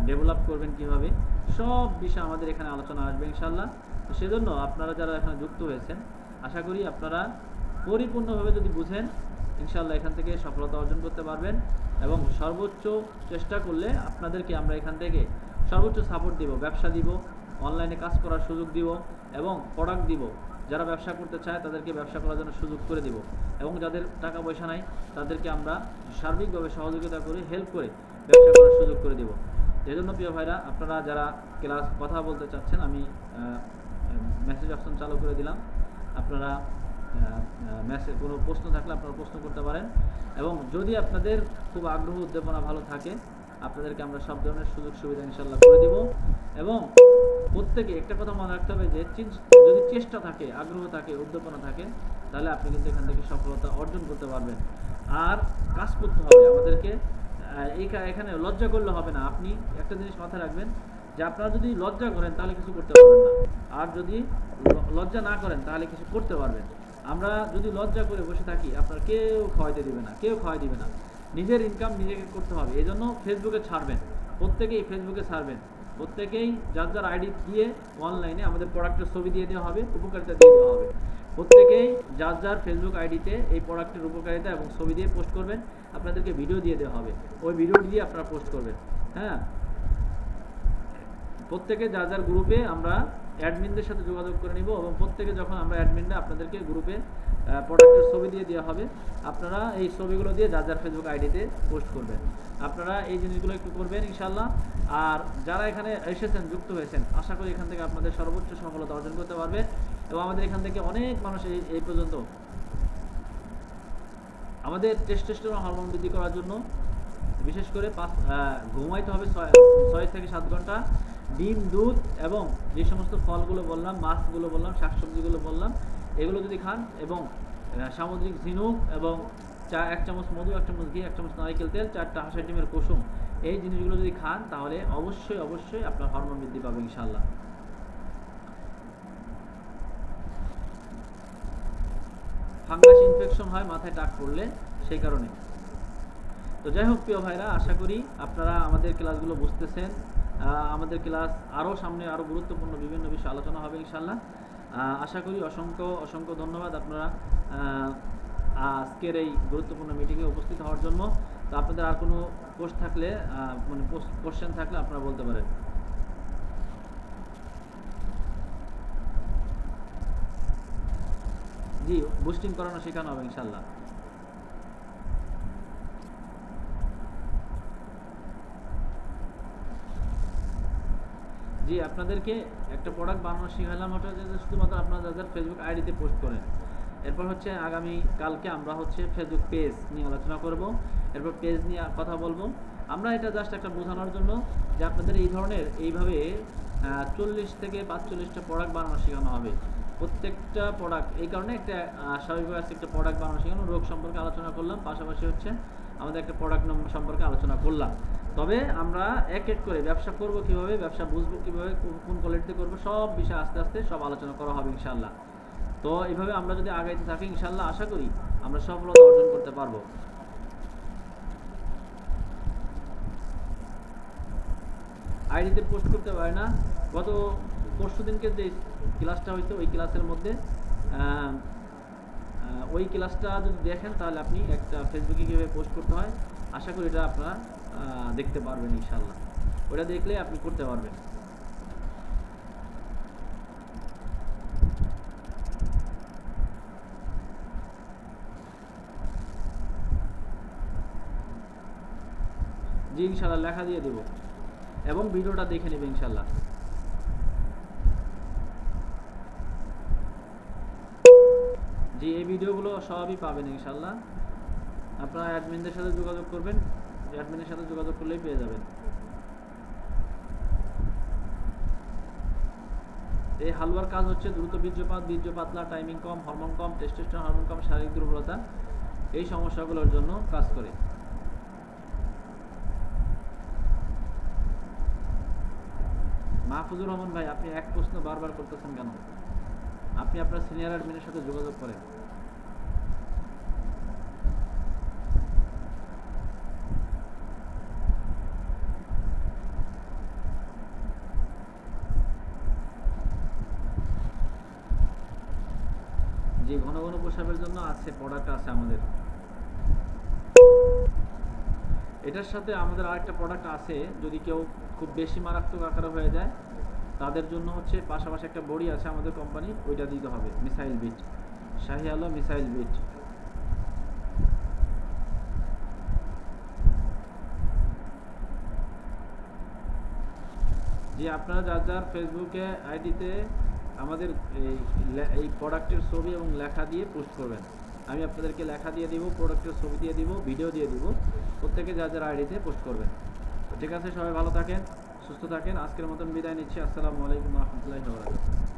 ডেভেলপ করবেন কীভাবে, সব বিষয় আমাদের এখানে আলোচনা আসবে ইনশাআল্লাহ। তো সেজন্য আপনারা যারা এখানে যুক্ত হয়েছেন, আশা করি আপনারা পরিপূর্ণভাবে যদি বুঝেন, ইনশাআল্লাহ এখান থেকে সফলতা অর্জন করতে পারবেন। এবং সর্বোচ্চ চেষ্টা করলে আপনাদেরকে আমরা এখান থেকে সর্বোচ্চ সাপোর্ট দিব, ব্যবসা দিব, অনলাইনে কাজ করার সুযোগ দিব এবং প্রোডাক্ট দিব। যারা ব্যবসা করতে চায় তাদেরকে ব্যবসা করার জন্য সুযোগ করে দিব, এবং যাদের টাকা পয়সা নাই তাদেরকে আমরা সার্বিকভাবে সহযোগিতা করে হেল্প করে ব্যবসা করার সুযোগ করে দিব। এই জন্য প্রিয় ভাইরা, আপনারা যারা ক্লাস কথা বলতে চাচ্ছেন, আমি মেসেজ অপশন চালু করে দিলাম। আপনারা মেসেজ কোনো প্রশ্ন থাকলে আপনারা প্রশ্ন করতে পারেন, এবং যদি আপনাদের খুব আগ্রহ উদ্দীপনা ভালো থাকে আপনাদেরকে আমরা সব ধরনের সুযোগ সুবিধা ইনশাআল্লাহ করে দিব। এবং প্রত্যেকে একটা কথা মনে রাখতে হবে যে যদি চেষ্টা থাকে, আগ্রহ থাকে, উদ্দীপনা থাকে, তাহলে আপনি কিন্তু এখান থেকে সফলতা অর্জন করতে পারবেন। আর কাজ করতে হবে আমাদেরকে, এখানে লজ্জা করলে হবে না। আপনি একটা জিনিস মাথায় রাখবেন যে আপনারা যদি লজ্জা করেন তাহলে কিছু করতে পারবেন না, আর যদি লজ্জা না করেন তাহলে কিছু করতে পারবেন। আমরা যদি লজ্জা করে বসে থাকি, আপনার কেউ খাওয়াইতে দিবে না, কেউ খাওয়াই দিবে না। নিজের ইনকাম নিজেকে করতে হবে। এই জন্য ফেসবুকে ছাড়বেন, প্রত্যেকেই ফেসবুকে ছাড়বেন, প্রত্যেকেই যার যার আইডি দিয়ে অনলাইনে আমাদের প্রোডাক্টের ছবি দিয়ে দেওয়া হবে, উপকারিতা দিয়ে দেওয়া হবে। প্রত্যেকেই যার যার ফেসবুক আইডিতে এই প্রোডাক্টের উপকারিতা এবং ছবি দিয়ে পোস্ট করবেন। আপনাদেরকে ভিডিও দিয়ে দেওয়া হবে, ওই ভিডিওটি দিয়ে আপনারা পোস্ট করবেন। হ্যাঁ, প্রত্যেকে যার যার গ্রুপে আমরা অ্যাডমিনদের সাথে যোগাযোগ করে নিব, এবং প্রত্যেকে যখন আমরা অ্যাডমিনরা আপনাদেরকে গ্রুপে প্রোডাক্টের ছবি দিয়ে দেওয়া হবে, আপনারা এই ছবিগুলো দিয়ে যার যার ফেসবুক আইডিতে পোস্ট করবেন। আপনারা এই জিনিসগুলো একটু করবেন ইনশাআল্লাহ। আর যারা এখানে এসেছেন, যুক্ত হয়েছেন, আশা করি এখান থেকে আপনাদের সর্বোচ্চ সফলতা অর্জন করতে পারবে। এবং আমাদের এখান থেকে অনেক মানুষ এই পর্যন্ত আমাদের টেস্টোস্টেরন হরমোন বৃদ্ধি করার জন্য বিশেষ করে ঘুমাইতে হবে 6 থেকে 7 ঘন্টা, ডিম, দুধ এবং যে সমস্ত ফলগুলো বললাম, মাছগুলো বললাম, শাকসবজিগুলো বললাম, এগুলো যদি খান, এবং সামুদ্রিক ঝিনুক, এবং 1 চামচ মধু, 1 চামচ ঘি, 1 চামচ নারকেল তেল, 4টা হাঁসের ডিমের কুসুম, এই জিনিসগুলো যদি খান তাহলে অবশ্যই অবশ্যই আপনার হরমোন বৃদ্ধি পাবে ইনশাআল্লাহ। ফাঙ্গাস ইনফেকশন হয় মাথায় টাক পড়লে, সেই কারণে। তো যাই হোক প্রিয় ভাইরা, আশা করি আপনারা আমাদের ক্লাসগুলো বুঝতেছেন। আমাদের ক্লাস আরও সামনে আরও গুরুত্বপূর্ণ বিভিন্ন বিষয় আলোচনা হবে ইনশাআল্লাহ। আশা করি অসংখ্য অসংখ্য ধন্যবাদ আপনারা আজকের এই গুরুত্বপূর্ণ মিটিংয়ে উপস্থিত হওয়ার জন্য। তো আপনাদের আর কোনো পোস্ট থাকলে, মানে কোশ্চেন থাকলে আপনারা বলতে পারেন। জি, বুস্টিং করানো শেখানো হবে ইনশাআল্লাহ। জি, আপনাদেরকে একটা প্রোডাক্ট বানানো শেখালাম, ওটা শুধুমাত্র আপনারা যাদের ফেসবুক আইডিতে পোস্ট করেন। এরপর হচ্ছে আগামী কালকে আমরা হচ্ছে ফেসবুক পেজ নিয়ে আলোচনা করব, এরপর পেজ নিয়ে কথা বলবো। আমরা এটা জাস্ট একটা বোঝানোর জন্য যে আপনাদের এই ধরনের এইভাবে 40 থেকে 45টা প্রোডাক্ট বানানো শেখানো হবে। প্রত্যেকটা প্রোডাক্ট, এই কারণে একটা স্বাভাবিকভাবে একটা প্রোডাক্ট বানানো শেখানো, রোগ সম্পর্কে আলোচনা করলাম, পাশাপাশি হচ্ছে আমাদের একটা প্রোডাক্ট নম্বর সম্পর্কে আলোচনা করলাম। তবে আমরা এক এক করে ব্যবসা করব কীভাবে, ব্যবসা বুঝবো কীভাবে, কোন কোয়ালিটিতে করবো, সব বিষয়ে আস্তে আস্তে সব আলোচনা করা হবে ইনশাআল্লাহ। তো এইভাবে আমরা যদি আগাইতে থাকি ইনশাআল্লাহ, আশা করি আমরা সফলতা অর্জন করতে পারবো। আইডিতে পোস্ট করতে পারে না। গত পরশু দিনকে যে ক্লাসটা হইতো, ওই ক্লাসের মধ্যে ওই ক্লাসটা যদি দেখেন তাহলে আপনি একটা ফেসবুকে কীভাবে পোস্ট করতে হয়, আশা করি এটা আপনারা দেখতে পারবেন ইনশাআল্লাহ। ওটা দেখলে আপনি করতে পারবেন। জি ইনশাআল্লাহ লেখা দিয়ে দেব, এবং ভিডিওটা দেখে নেবে ইনশাআল্লাহ। জি, এই ভিডিওগুলো সবই পাবেন ইনশাআল্লাহ। আপনারা অ্যাডমিনদের সাথে যোগাযোগ করবেন, অ্যাডমিনের সাথে যোগাযোগ করলেই পেয়ে যাবেন। এই হালুয়ার কাজ হচ্ছে দ্রুত বীর্যপাত, বীর্য পাতলা, টাইমিং কম, হরমোন কম, টেস্টোস্টেরন হরমোন কম, শারীরিক দুর্বলতা, এই সমস্যাগুলোর জন্য কাজ করে। মাহফুজুর রহমান ভাই, আপনি এক প্রশ্ন বারবার করতেছেন কেন? আপনি আপনার সিনিয়র অ্যাডমিনের সাথে যোগাযোগ করেন। যে ঘন ঘন প্রসাবের জন্য আছে প্রোডাক্ট আছে আমাদের। এটার সাথে আমাদের আরেকটা প্রোডাক্ট আছে, যদি কেউ খুব বেশি মারাত্মক আকারে হয়ে যায় তাদের জন্য হচ্ছে পাশাপাশি একটা বড়ি আছে আমাদের কোম্পানি, ওইটা দিতে হবে, মিসাইল বিট, শাহি আলো মিসাইল বিট। যে আপনারা যার যার ফেসবুকে আইডিতে আমাদের এই প্রোডাক্টের ছবি এবং লেখা দিয়ে পোস্ট করবেন। আমি আপনাদেরকে লেখা দিয়ে দিব, প্রোডাক্টের ছবি দিয়ে দিব, ভিডিও দিয়ে দিব, প্রত্যেকে যার যার আইডিতে পোস্ট করবেন। তো ঠিক আছে, সবাই ভালো থাকেন, সুস্থ থাকেন। আজকের মতন বিদায় নিচ্ছি। আসসালামু আলাইকুম ওয়া রাহমাতুল্লাহি ওয়া বারাকাতুহু।